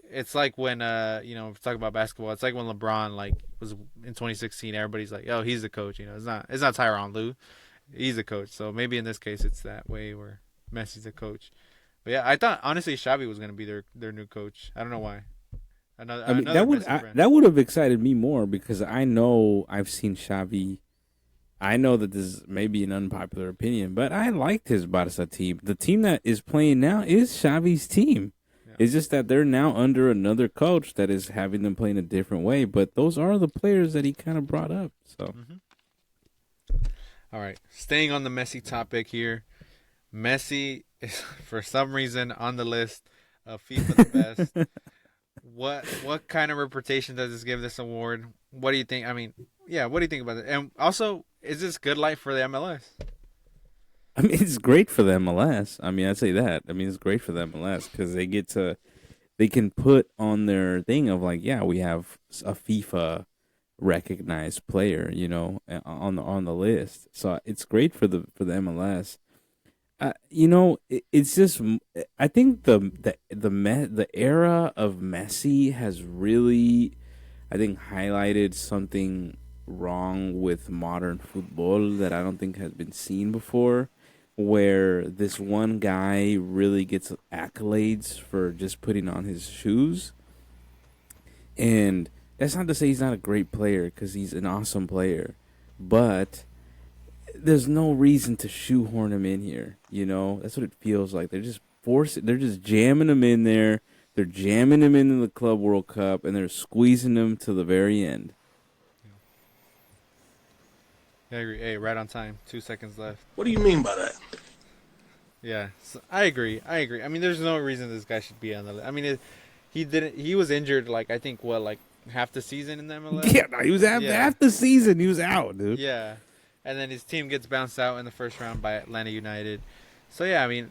Speaker 3: when talk about basketball. It's like when LeBron was in 2016. Everybody's like, "Oh, he's the coach." It's not Tyronn Lue. He's the coach. So maybe in this case, it's that way where Messi's the coach. But yeah, I thought honestly Xavi was gonna be their new coach. I don't know why.
Speaker 1: I mean, that would have excited me more because I know I've seen Xavi. I know that this may be an unpopular opinion, but I liked his Barca team. The team that is playing now is Xavi's team. Yeah. It's just that they're now under another coach that is having them play in a different way. But those are the players that he kind of brought up. So,
Speaker 3: All right, staying on the Messi topic here. Messi is for some reason on the list of FIFA the best. What kind of reputation does this give this award? What do you think? I mean, yeah, what do you think about it? And also, is this good light for the MLS?
Speaker 1: I mean, it's great for the MLS. I mean, I'd say that. I mean, it's great for the MLS because they can put on their thing of like, yeah, we have a FIFA recognized player, on the list. So it's great for the MLS. It's just I think the era of Messi has really I think highlighted something wrong with modern football that I don't think has been seen before, where this one guy really gets accolades for just putting on his shoes. And that's not to say he's not a great player, because he's an awesome player. But there's no reason to shoehorn him in here. That's what it feels like. They're just jamming him in there. They're jamming him into the Club World Cup, and they're squeezing him to the very end.
Speaker 3: I agree. Hey, right on time. 2 seconds left.
Speaker 4: What do you mean by that?
Speaker 3: Yeah, so I agree. I mean, there's no reason this guy should be on the list. I mean, he didn't. He was injured like I think like half the season in the MLS.
Speaker 1: Yeah, no, he was half the season. He was out, dude.
Speaker 3: Yeah, and then his team gets bounced out in the first round by Atlanta United. So yeah, I mean,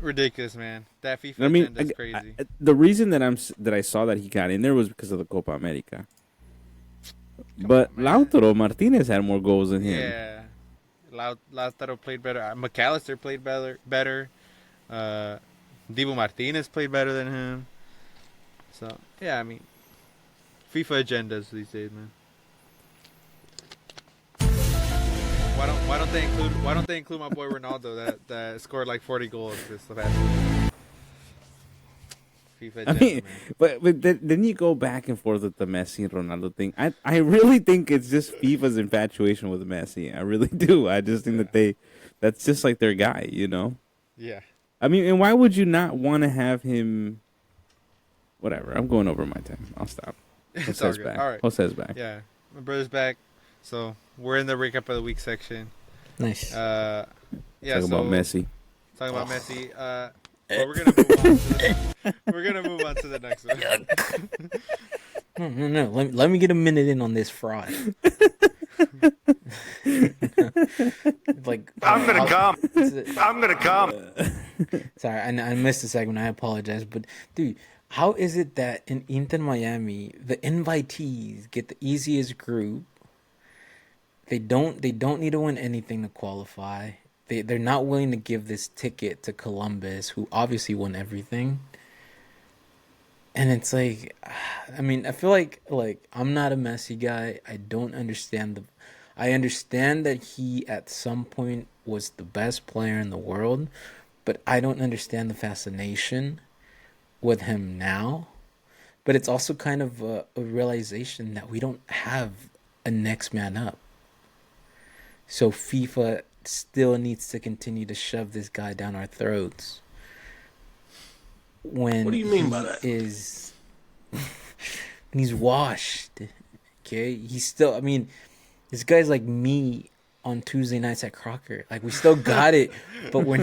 Speaker 3: ridiculous, man. That FIFA agenda is crazy.
Speaker 1: The reason that I saw that he got in there was because of the Copa America. But Lautaro Martinez had more goals than him.
Speaker 3: Yeah, Lautaro played better. McAllister played better. Dibu Martinez played better than him. So yeah, I mean, FIFA agendas these days, man. Why don't they include my boy Ronaldo that scored like 40 goals this past season? FIFA agenda, man.
Speaker 1: but then you go back and forth with the Messi and Ronaldo thing. I really think it's just FIFA's infatuation with Messi. I really do. I just think that's just like their guy,
Speaker 3: Yeah.
Speaker 1: I mean, and why would you not want to have him? Whatever. I'm going over my time. I'll stop.
Speaker 3: It's all good. All right.
Speaker 1: Jose's back.
Speaker 3: Yeah, my brother's back. So we're in the recap of the week section.
Speaker 2: Nice.
Speaker 3: Yeah.
Speaker 1: Talking about Messi.
Speaker 3: Talking about Messi. But we're gonna move on to the next one.
Speaker 2: No. Let me get a minute in on this fraud. Like
Speaker 4: I'm gonna come.
Speaker 2: Sorry, I missed a segment. I apologize, but dude, how is it that in Inter Miami the invitees get the easiest group? They don't need to win anything to qualify. They're not willing to give this ticket to Columbus, who obviously won everything. And it's like, I mean, I feel like I'm not a Messi guy. I don't understand I understand that he at some point was the best player in the world, but I don't understand the fascination with him now. But it's also kind of a realization that we don't have a next man up. So FIFA still needs to continue to shove this guy down our throats. What
Speaker 4: do you mean by that?
Speaker 2: When he's washed, okay? He's still. I mean, this guy's like me on Tuesday nights at Crocker. Like we still got it, but we're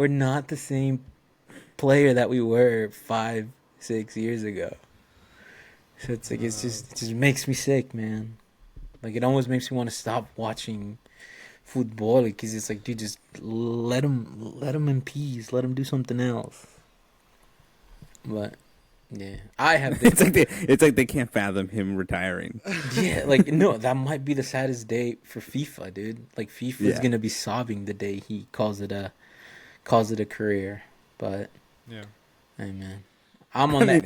Speaker 2: not the same player that we were 5-6 years ago. So it's like it just makes me sick, man. Like it almost makes me want to stop watching football because it's like, dude, just let him in peace, let him do something else. But yeah, I have.
Speaker 1: It's like they can't fathom him retiring.
Speaker 2: Yeah, like no, that might be the saddest day for FIFA, dude. Like FIFA is gonna be sobbing the day he calls it a career. But
Speaker 3: yeah,
Speaker 2: hey man, I'm on that.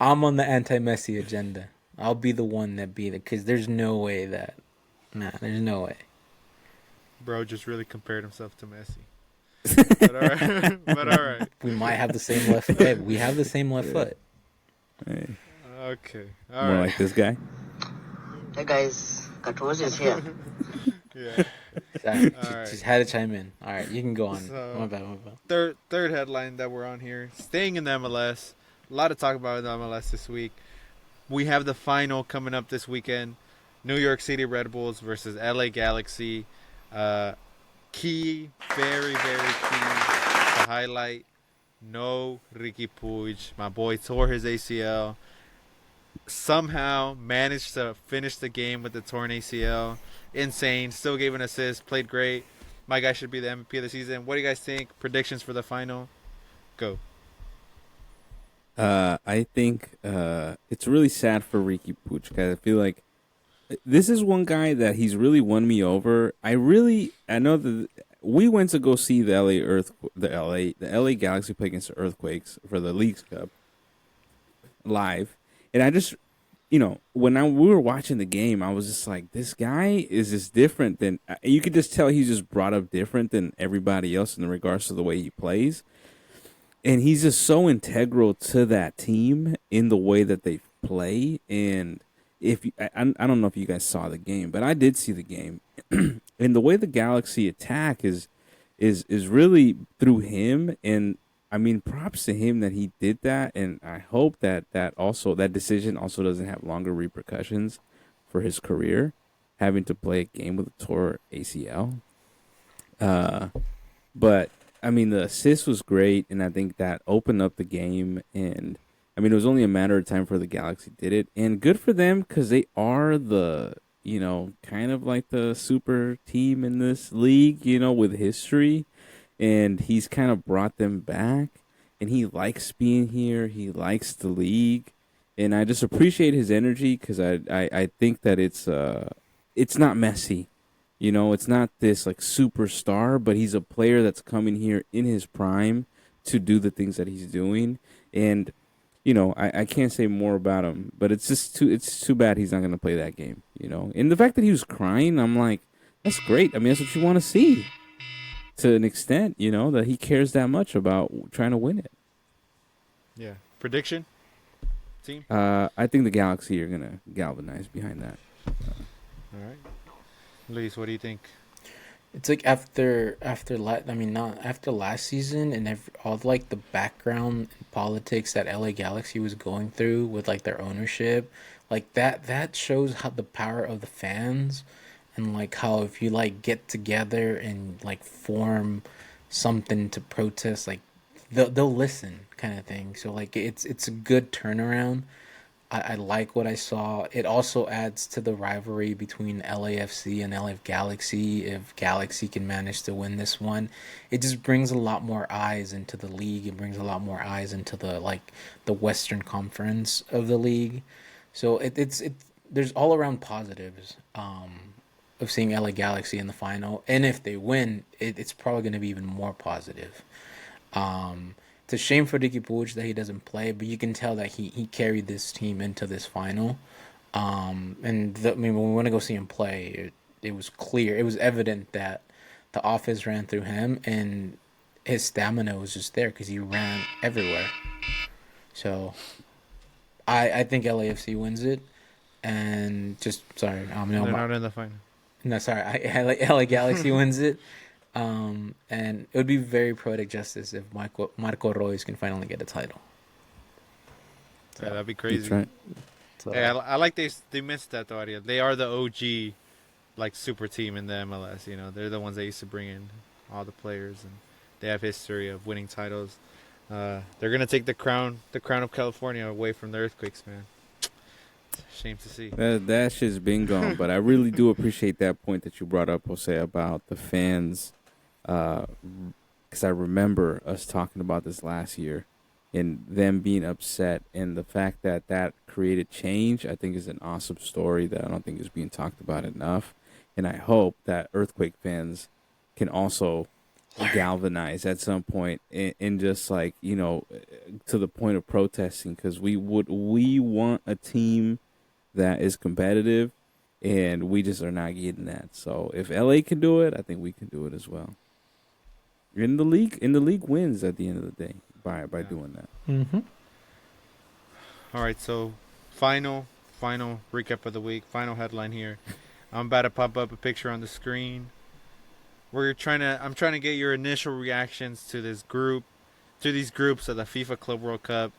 Speaker 2: I'm on the anti-Messi agenda. I'll be the one that beat it because there's no way that. Nah, there's no way.
Speaker 3: Bro just really compared himself to Messi. But all right.
Speaker 2: We might have the same left foot. Hey, we have the same left foot.
Speaker 1: Hey.
Speaker 3: Okay.
Speaker 1: More like this guy.
Speaker 5: Hey guys, Katos is here.
Speaker 3: Yeah.
Speaker 2: Sorry,
Speaker 3: All
Speaker 2: just had to chime in. All right, you can go on.
Speaker 3: So,
Speaker 2: my bad.
Speaker 3: Third headline that we're on here. Staying in the MLS. A lot to talk about in the MLS this week. We have the final coming up this weekend. New York City Red Bulls versus LA Galaxy. Key, very, very key to highlight. No Ricky Puig. My boy tore his ACL. Somehow managed to finish the game with the torn ACL. Insane. Still gave an assist. Played great. My guy should be the MVP of the season. What do you guys think? Predictions for the final? Go.
Speaker 1: I think it's really sad for Ricky Puig because I feel like this is one guy that he's really won me over. I know that we went to go see the LA Galaxy play against the Earthquakes for the Leagues Cup live, and I just when we were watching the game, I was just like, this guy is just different than you could just tell he's just brought up different than everybody else in regards to the way he plays, and he's just so integral to that team in the way that they play. And if I don't know if you guys saw the game, but I did see the game, and the way the Galaxy attack is really through him. And I mean, props to him that he did that, and I hope that decision also doesn't have longer repercussions for his career, having to play a game with a tore ACL. But I mean, the assist was great, and I think that opened up the game. And I mean, it was only a matter of time before the Galaxy did it, and good for them because they are the kind of like the super team in this league, with history, and he's kind of brought them back. And he likes being here. He likes the league, and I just appreciate his energy because I think that it's not messy. It's not this like superstar, but he's a player that's coming here in his prime to do the things that he's doing. And I can't say more about him, but it's too bad he's not going to play that game. And the fact that he was crying, I'm like, that's great. I mean, that's what you want to see to an extent. That he cares that much about trying to win it.
Speaker 3: Yeah. Prediction? Team?
Speaker 1: I think the Galaxy are going to galvanize behind that.
Speaker 3: All right. Luis, what do you think?
Speaker 2: It's like not after last season and all like the background and politics that LA Galaxy was going through with like their ownership, like that shows how the power of the fans, and like how if you like get together and like form something to protest, like they'll listen kind of thing. So like it's a good turnaround. I like what I saw. It also adds to the rivalry between LAFC and LA Galaxy. If Galaxy can manage to win this one, it just brings a lot more eyes into the league. It brings a lot more eyes into the Western Conference of the league. So it's there's all around positives of seeing LA Galaxy in the final. And if they win, it's probably going to be even more positive. It's a shame for Ricky Puig that he doesn't play, but you can tell that he carried this team into this final. When we want to go see him play, it was clear, it was evident that the offense ran through him, and his stamina was just there because he ran everywhere. So I think LAFC wins it, and just sorry,
Speaker 3: They're not in the final.
Speaker 2: no, sorry, LA Galaxy wins it. And it would be very poetic justice if Marco Reus can finally get a title.
Speaker 3: So, yeah, that'd be crazy.
Speaker 1: That's right.
Speaker 2: So,
Speaker 3: Hey, I like they missed that though. They are the OG, like super team in the MLS. They're the ones that used to bring in all the players, and they have history of winning titles. They're gonna take the crown of California away from the Earthquakes, man. Shame to see.
Speaker 1: That shit's been gone, but I really do appreciate that point that you brought up, Jose, about the fans. Because I remember us talking about this last year and them being upset, and the fact that created change, I think, is an awesome story that I don't think is being talked about enough. And I hope that Earthquake fans can also galvanize at some point and just like, to the point of protesting, because we want a team that is competitive, and we just are not getting that. So if LA can do it, I think we can do it as well. In the league wins at the end of the day by doing that.
Speaker 2: mm-hmm.
Speaker 3: All right, so final recap of the week. Final headline here. I'm about to pop up a picture on the screen. I'm trying to get your initial reactions to these groups of the FIFA Club World Cup.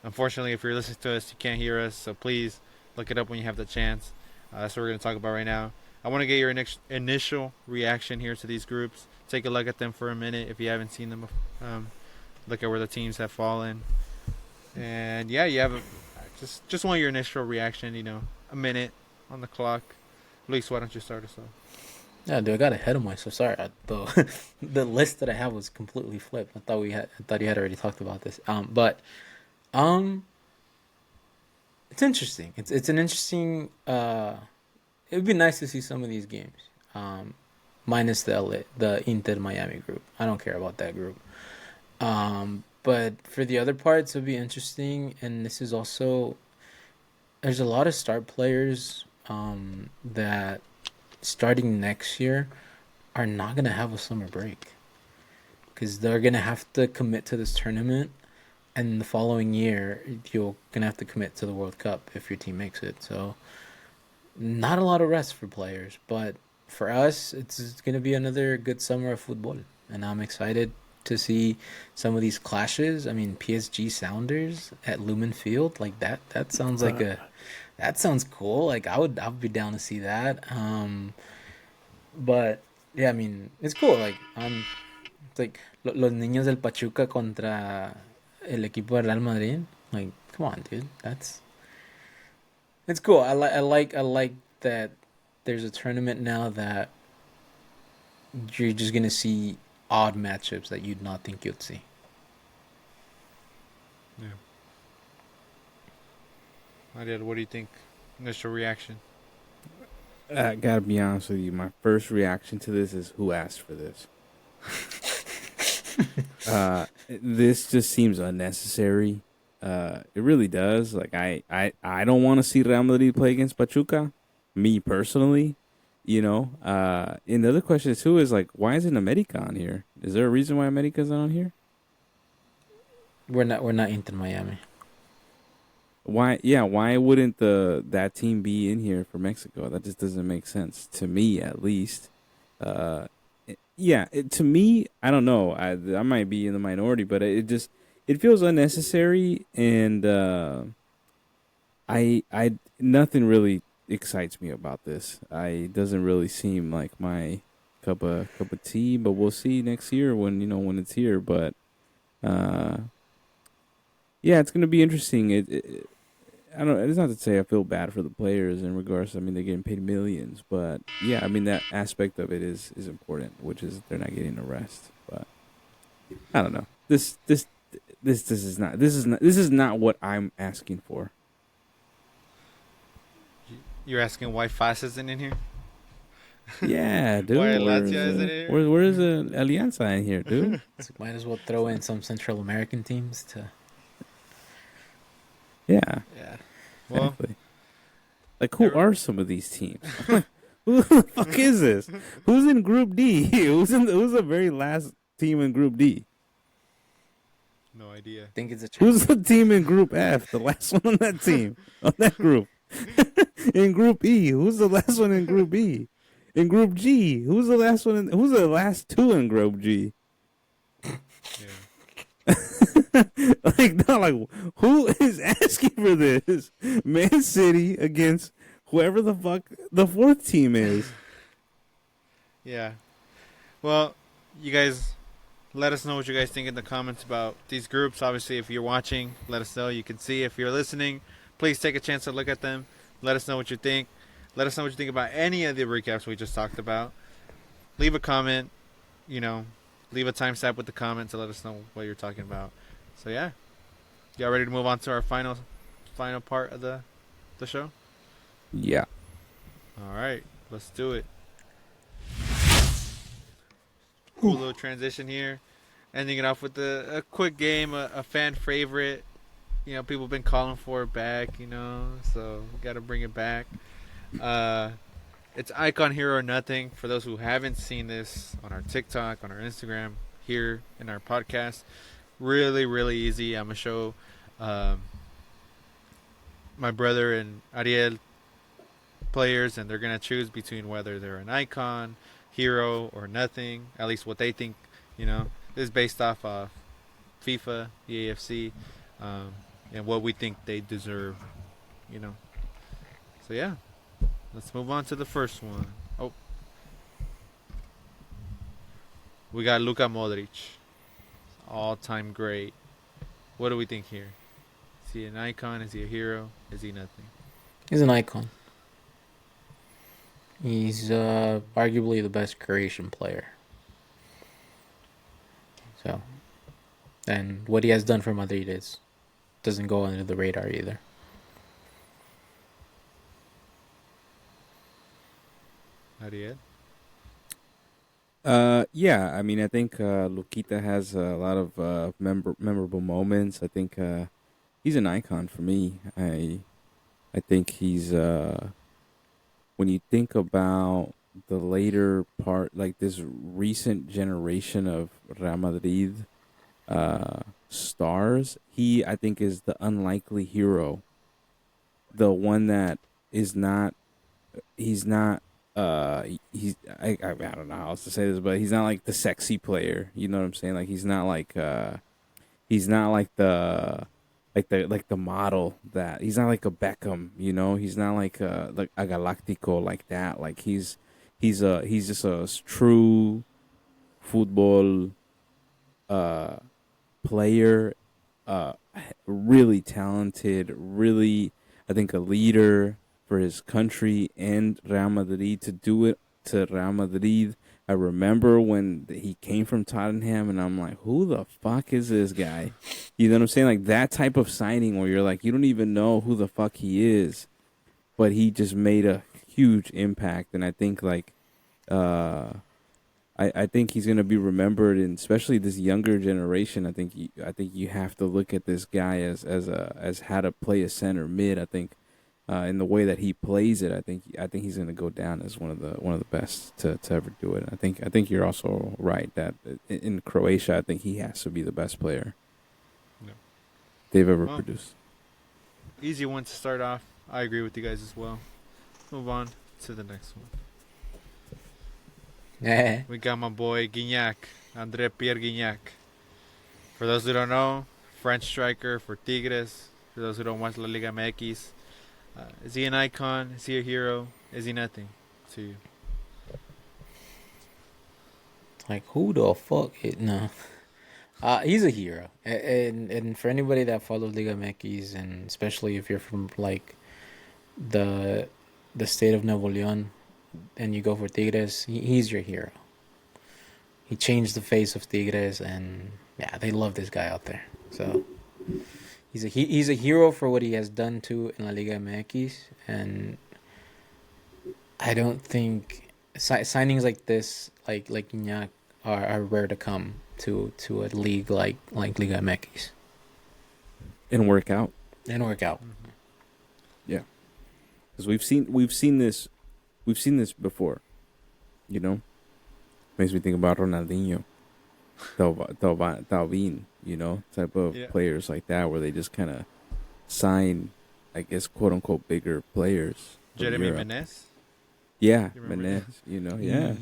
Speaker 3: Unfortunately, if you're listening to us, you can't hear us, so please look it up when you have the chance. That's what we're going to talk about right now. I want to get your initial reaction here to these groups. Take a look at them for a minute if you haven't seen them. Look at where the teams have fallen. And yeah, you have just want your initial reaction, a minute on the clock. Luis, why don't you start us off?
Speaker 2: Yeah, dude, I got ahead of myself. Sorry, the list that I have was completely flipped. I thought you had already talked about this. It's interesting. It's an interesting. It would be nice to see some of these games. minus the Inter Miami group. I don't care about that group. But for the other parts, it'll be interesting. And this is also there's a lot of star players that starting next year are not gonna have a summer break because they're gonna have to commit to this tournament, and the following year you're gonna have to commit to the World Cup if your team makes it. So not a lot of rest for players, but for us, it's gonna be another good summer of football, and I'm excited to see some of these clashes. I mean, PSG Sounders at Lumen Field, like that. That sounds like a that sounds cool. Like I would be down to see that. But yeah, I mean, it's cool. Like it's like los niños del Pachuca contra el equipo del Real Madrid. Like, come on, dude. That's it's cool. I like that. There's a tournament now that you're just gonna see odd matchups that you'd not think you'd see.
Speaker 3: Yeah. Ariel, what do you think? Initial reaction?
Speaker 1: I gotta be honest with you. My first reaction to this is, who asked for this? This just seems unnecessary. It really does. Like I don't want to see Real Madrid play against Pachuca. Me personally, And the other question too is, like, why isn't America on here? Is there a reason why America's not on here?
Speaker 2: We're not Inter Miami.
Speaker 1: Why? Yeah, why wouldn't that team be in here for Mexico? That just doesn't make sense to me, at least. Uh, to me, I don't know. I might be in the minority, but it feels unnecessary, and I nothing really excites me about this. It doesn't really seem like my cup of tea, but we'll see next year when it's here. But yeah, it's gonna be interesting. I don't. It's not to say I feel bad for the players in regards. I mean, they're getting paid millions, but yeah, I mean that aspect of it is important, which is they're not getting a rest. But I don't know. This is not what I'm asking for.
Speaker 3: You're asking why Fas isn't in here?
Speaker 1: Yeah, dude.
Speaker 3: Why
Speaker 1: Where's
Speaker 3: Latvia isn't in here?
Speaker 1: where's the Alianza in here, dude?
Speaker 2: So might as well throw in some Central American teams to.
Speaker 1: Yeah,
Speaker 3: Yeah. Well,
Speaker 1: exactly. Like, who are some of these teams? Who the fuck is this? Who's in Group D? Who's the very last team in Group D?
Speaker 3: no idea.
Speaker 2: I think it's a
Speaker 1: Who's the team in Group F? The last one on that team, on that group. In Group E, who's the last one in Group E? In Group G, who's the last one? Who's the last two in Group G?
Speaker 3: Yeah.
Speaker 1: Who is asking for this? Man City against whoever the fuck the fourth team is.
Speaker 3: Yeah. Well, you guys, let us know what you guys think in the comments about these groups. Obviously, if you're watching, let us know. You can see. If you're listening, please take a chance to look at them. Let us know what you think. Let us know what you think about any of the recaps we just talked about. Leave a comment. Leave a timestamp with the comment to let us know what you're talking about. So yeah, y'all ready to move on to our final part of the show?
Speaker 1: Yeah.
Speaker 3: All right, let's do it. Cool little transition here. Ending it off with a quick game, a fan favorite. People have been calling for it back, so got to bring it back. It's Icon Hero or Nothing. For those who haven't seen this on our TikTok, on our Instagram, here in our podcast, really, really easy. I'm going to show my brother and Ariel players, and they're going to choose between whether they're an icon, hero, or nothing. At least what they think. This is based off of FIFA, the AFC, and what we think they deserve. So yeah, let's move on to the first one. Oh, we got Luka Modric, all-time great. What do we think here? Is he an icon? Is he a hero? Is he nothing?
Speaker 2: He's an icon. He's arguably the best Croatian player. So, and what he has done for Madrid doesn't go under the radar either.
Speaker 3: Ariel?
Speaker 1: Yeah. I mean, I think Luquita has a lot of memorable moments. I think he's an icon for me. I think he's when you think about the later part, like this recent generation of Real Madrid stars, he I think is the unlikely hero, the one that is not. He's not. He's I don't know how else to say this, but he's not like the sexy player. You know what I'm saying? Like he's not like the model that he's not like a Beckham, you know. He's not like a Galactico like that. Like he's just a true football uh player, uh really talented, really I think a leader for his country and Real Madrid to do it to Real Madrid. I remember when he came from Tottenham and I'm like, who the fuck is this guy? You know what I'm saying? Like that type of signing where you're like, you don't even know who the fuck he is, but he just made a huge impact. And I think uh I think he's gonna be remembered, and especially this younger generation. I think you have to look at this guy as how to play a center mid. I think in the way that he plays it, I think he's gonna go down as one of the best to ever do it. I think you're also right that in Croatia, I think he has to be the best player
Speaker 3: Yeah.
Speaker 1: they've ever
Speaker 3: Well,
Speaker 1: produced.
Speaker 3: easy one to start off. I agree with you guys as well. Move on to the next one.
Speaker 2: Yeah.
Speaker 3: We got my boy Guignac, André Pierre Guignac. For those who don't know, French striker for Tigres. For those who don't watch La Liga MX, is he an icon? Is he a hero? Is he nothing to you?
Speaker 2: Like who the fuck? No. He's a hero, and for anybody that follows Liga MX, and especially if you're from like the the state of Nuevo León, and you go for Tigres, he's your hero. He changed the face of Tigres, and yeah, they love this guy out there. So he's a hero for what he has done to in La Liga MX, and I don't think signings like this, like Iñak, are rare to come to a league like Liga MX
Speaker 1: And work out.
Speaker 2: and work out.
Speaker 3: Mm-hmm.
Speaker 1: Yeah, because we've seen this before. You know, makes me think about Ronaldinho, Talvin, you know, type of
Speaker 3: Yeah.
Speaker 1: players like that where they just kind of sign, I guess, quote unquote, bigger players from
Speaker 3: Jeremy
Speaker 1: Europe.
Speaker 3: Menez.
Speaker 1: Yeah,
Speaker 3: You remember
Speaker 1: Menez, you know, yeah,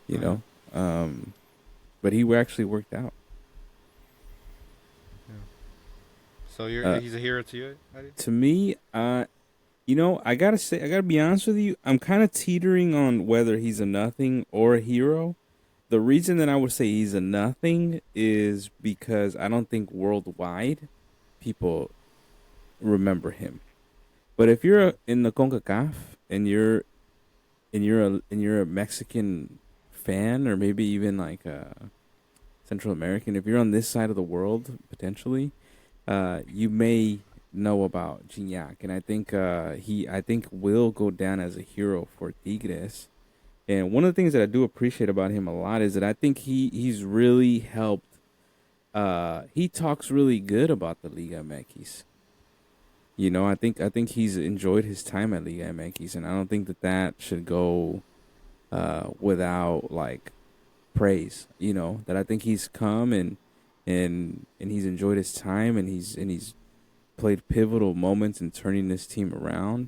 Speaker 1: you
Speaker 3: Uh-huh.
Speaker 1: know, but he actually worked out.
Speaker 3: Yeah. So
Speaker 1: Uh,
Speaker 3: he's a hero to you, Adi?
Speaker 1: to me, you know, I gotta be honest with you. I'm kind of teetering on whether he's a nothing or a hero. The reason that I would say he's a nothing is because I don't think worldwide people remember him. But if you're in the CONCACAF and you're a Mexican fan or maybe even like a Central American, if you're on this side of the world potentially, you may know about Gignac, and I think will go down as a hero for Tigres. And one of the things that I do appreciate about him a lot is that I think he's really helped. He talks really good about the Liga MX. You know, I think he's enjoyed his time at Liga MX, and I don't think that that should go without like praise. You know, that I think he's come and he's enjoyed his time, and he's played pivotal moments in turning this team around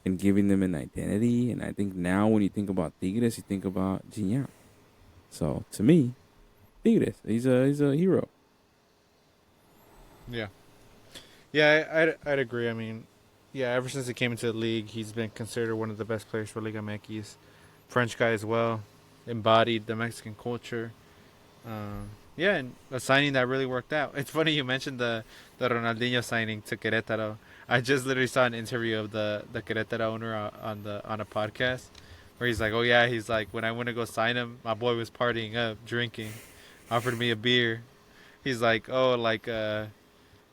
Speaker 1: and giving them an identity. And I think now when you think about Tigres, you think about Gignac. So to me, Tigres, he's a hero.
Speaker 3: Yeah. Yeah, I'd agree. I mean, yeah, ever since he came into the league, he's been considered one of the best players for Liga MX. French guy as well, embodied the Mexican culture. Yeah, and a signing that really worked out. It's funny you mentioned the Ronaldinho signing to Querétaro. I just literally saw an interview of the Querétaro owner on a podcast where he's like, "Oh yeah," he's like, "When I went to go sign him, my boy was partying up, drinking, offered me a beer." He's like, "Oh, like yeah."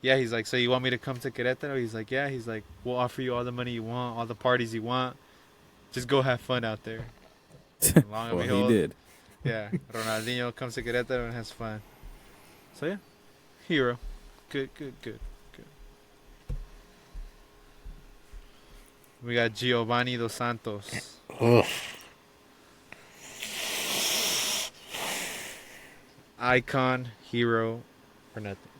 Speaker 3: He's like, "So you want me to come to Querétaro?" He's like, "Yeah." He's like, "We'll offer you all the money you want, all the parties you want. Just go have fun out there." And long and
Speaker 1: Well, he
Speaker 3: behold,
Speaker 1: did.
Speaker 3: Yeah, Ronaldinho comes to Querétaro and has fun. So yeah, hero. Good, good, good, good. We got Giovanni Dos Santos.
Speaker 2: Ugh.
Speaker 3: Icon, hero, or nothing.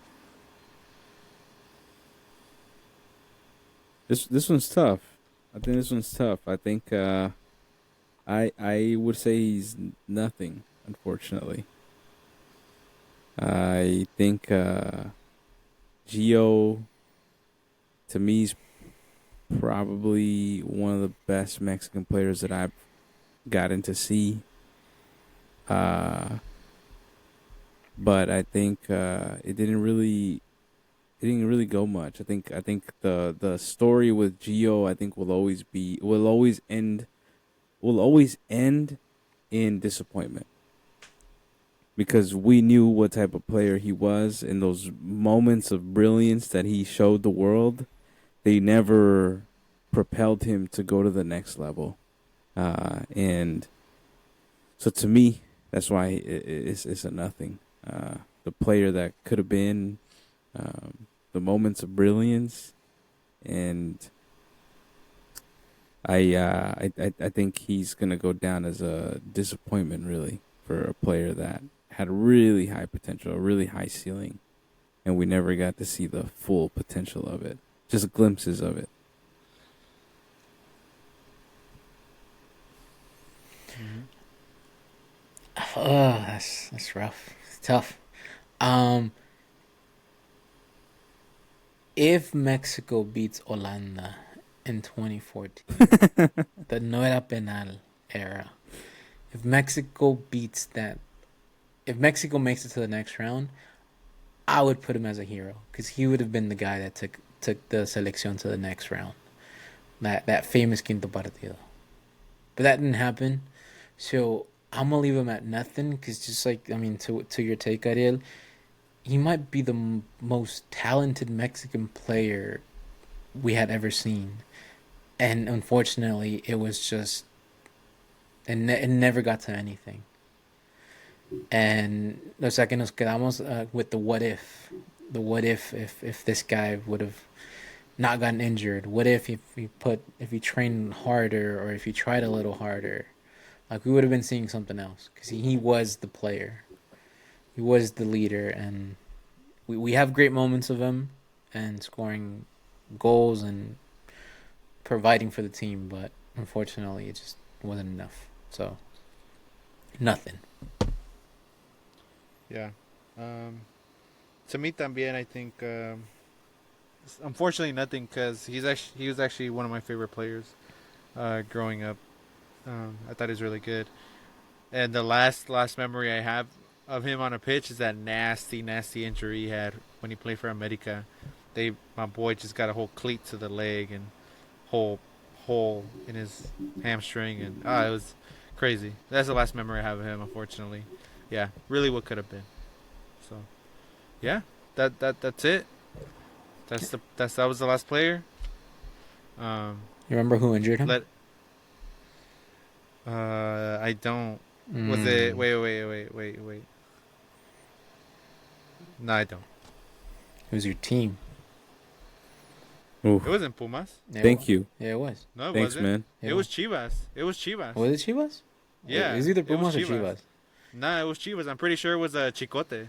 Speaker 1: This one's tough. I think this one's tough. I think I would say he's nothing. Unfortunately, I think Gio to me is probably one of the best Mexican players that I've gotten to see. Uh, but I think it didn't really go much. I think the story with Gio I think will always end in disappointment because we knew what type of player he was in those moments of brilliance that he showed the world. They never propelled him to go to the next level, and so to me, that's why it's a nothing. The player that could have been, the moments of brilliance, and I think he's gonna go down as a disappointment, really, for a player that had really high potential, a really high ceiling, and we never got to see the full potential of it. Just glimpses of it.
Speaker 2: Oh, that's rough. It's tough. Um, if Mexico beats Holanda in 2014, the no era penal era. If Mexico beats that, if Mexico makes it to the next round, I would put him as a hero because he would have been the guy that took the selección to the next round. That famous quinto partido. But that didn't happen. So I'm gonna leave him at nothing because just like I mean to your take, Ariel, he might be the most talented Mexican player we had ever seen, and unfortunately, it was just it never got to anything. And o sea que nos quedamos with the what if this guy would have not gotten injured? What if he trained harder or if he tried a little harder? Like we would have been seeing something else because he was the player, he was the leader, and we have great moments of him and scoring goals and providing for the team, but unfortunately, it just wasn't enough. So nothing.
Speaker 3: Yeah. To me también, I think unfortunately nothing because he was actually one of my favorite players growing up. I thought he was really good. And the last memory I have of him on a pitch is that nasty injury he had when he played for America. My boy just got a whole cleat to the leg and whole hole in his hamstring, and it was crazy. That's the last memory I have of him, unfortunately. Yeah, really what could have been. So, yeah, that's it. That was the last player.
Speaker 2: You remember who injured him?
Speaker 3: I don't. Was it? Wait. No, I don't.
Speaker 2: It was your team.
Speaker 1: Oof.
Speaker 3: It wasn't Pumas.
Speaker 2: Yeah,
Speaker 1: Thank you.
Speaker 2: Yeah, it was.
Speaker 3: No, it
Speaker 1: Thanks,
Speaker 3: wasn't.
Speaker 1: man.
Speaker 3: It was Chivas. It was Chivas.
Speaker 2: Was it Chivas?
Speaker 3: Yeah,
Speaker 2: It was either
Speaker 3: it was
Speaker 2: Pumas or
Speaker 3: Chivas.
Speaker 2: Chivas.
Speaker 3: Nah, it was Chivas. I'm pretty sure it was Chicote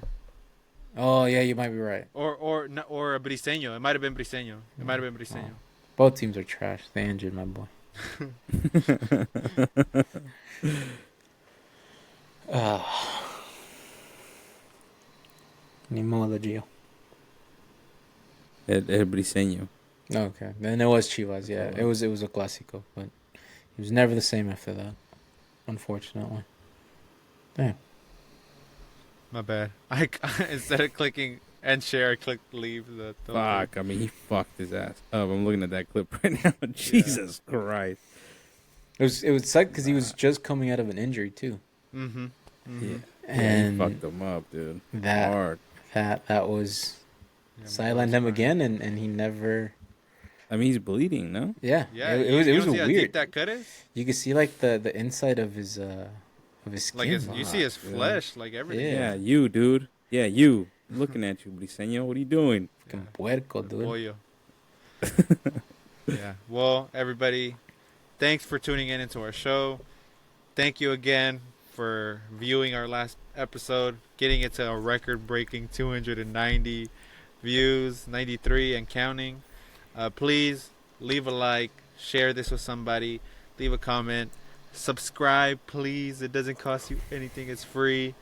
Speaker 2: Oh yeah, you might be right.
Speaker 3: or Briseño. It might have been Briseño. It might have been Briseño.
Speaker 2: Both teams are trash. They injured my boy. Ni modo, Gio.
Speaker 1: El Briseño.
Speaker 2: Okay, then it was Chivas. Yeah, it was a clásico, but he was never the same after that. Unfortunately. Damn.
Speaker 3: My bad. I instead of clicking and share, I clicked leave the
Speaker 1: Fuck. I mean, he fucked his ass up. I'm looking at that clip right now. Jesus Christ.
Speaker 2: It was sad because he was just coming out of an injury too.
Speaker 3: Mm-hmm.
Speaker 1: Yeah.
Speaker 2: And
Speaker 1: he fucked him up, dude.
Speaker 2: that
Speaker 1: Hard.
Speaker 2: that was
Speaker 3: Yeah,
Speaker 2: sidelined him again, and he never.
Speaker 1: I mean, he's bleeding, no?
Speaker 2: Yeah,
Speaker 3: Yeah,
Speaker 2: it was
Speaker 3: you don't see how
Speaker 2: weird.
Speaker 3: deep that cut is?
Speaker 2: You could see like the inside of Of his
Speaker 3: Like
Speaker 2: skin.
Speaker 3: you see his flesh, like everything.
Speaker 1: Yeah, you, dude. Yeah, you. I'm looking at you, Briseño. What are you doing?
Speaker 2: Fucking puerco,
Speaker 3: The
Speaker 2: dude.
Speaker 3: pollo. Yeah. Well, everybody, thanks for tuning in into our show. Thank you again for viewing our last episode, getting it to a record-breaking 290 views, 93 and counting. Please leave a like, share this with somebody, leave a comment, subscribe, please. It doesn't cost you anything. It's free.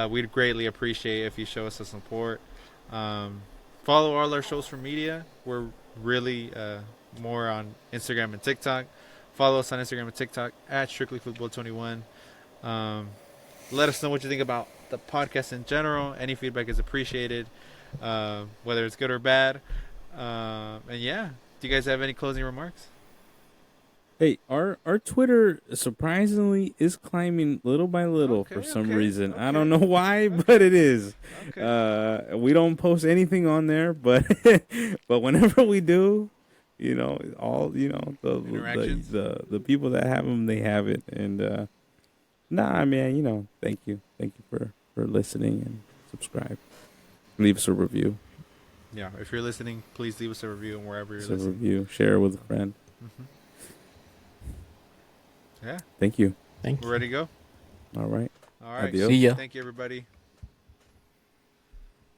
Speaker 3: We'd greatly appreciate if you show us some support. Follow all our shows for media. We're really more on Instagram and TikTok. Follow us on Instagram and TikTok at strictlyfootball21. Let us know what you think about the podcast in general. Any feedback is appreciated, whether it's good or bad. And yeah, do you guys have any closing remarks?
Speaker 1: Hey, our Twitter surprisingly is climbing little by little
Speaker 3: Okay,
Speaker 1: for some
Speaker 3: okay,
Speaker 1: reason. I
Speaker 3: okay.
Speaker 1: don't know why, but it is.
Speaker 3: Okay.
Speaker 1: We don't post anything on there, but but whenever we do, all
Speaker 3: Interactions?
Speaker 1: the people that have them, they have it. And nah, man, thank you for listening and subscribe. Leave us a review.
Speaker 3: Yeah, if you're listening, please leave us a review and wherever you're
Speaker 1: Leave us a
Speaker 3: listening.
Speaker 1: review. Share with a friend.
Speaker 3: Mm-hmm. Yeah,
Speaker 1: Thank you.
Speaker 2: Thank
Speaker 3: we're
Speaker 2: you.
Speaker 3: ready to go.
Speaker 1: All right.
Speaker 3: All right.
Speaker 1: Adios.
Speaker 2: See ya.
Speaker 3: Thank you, everybody.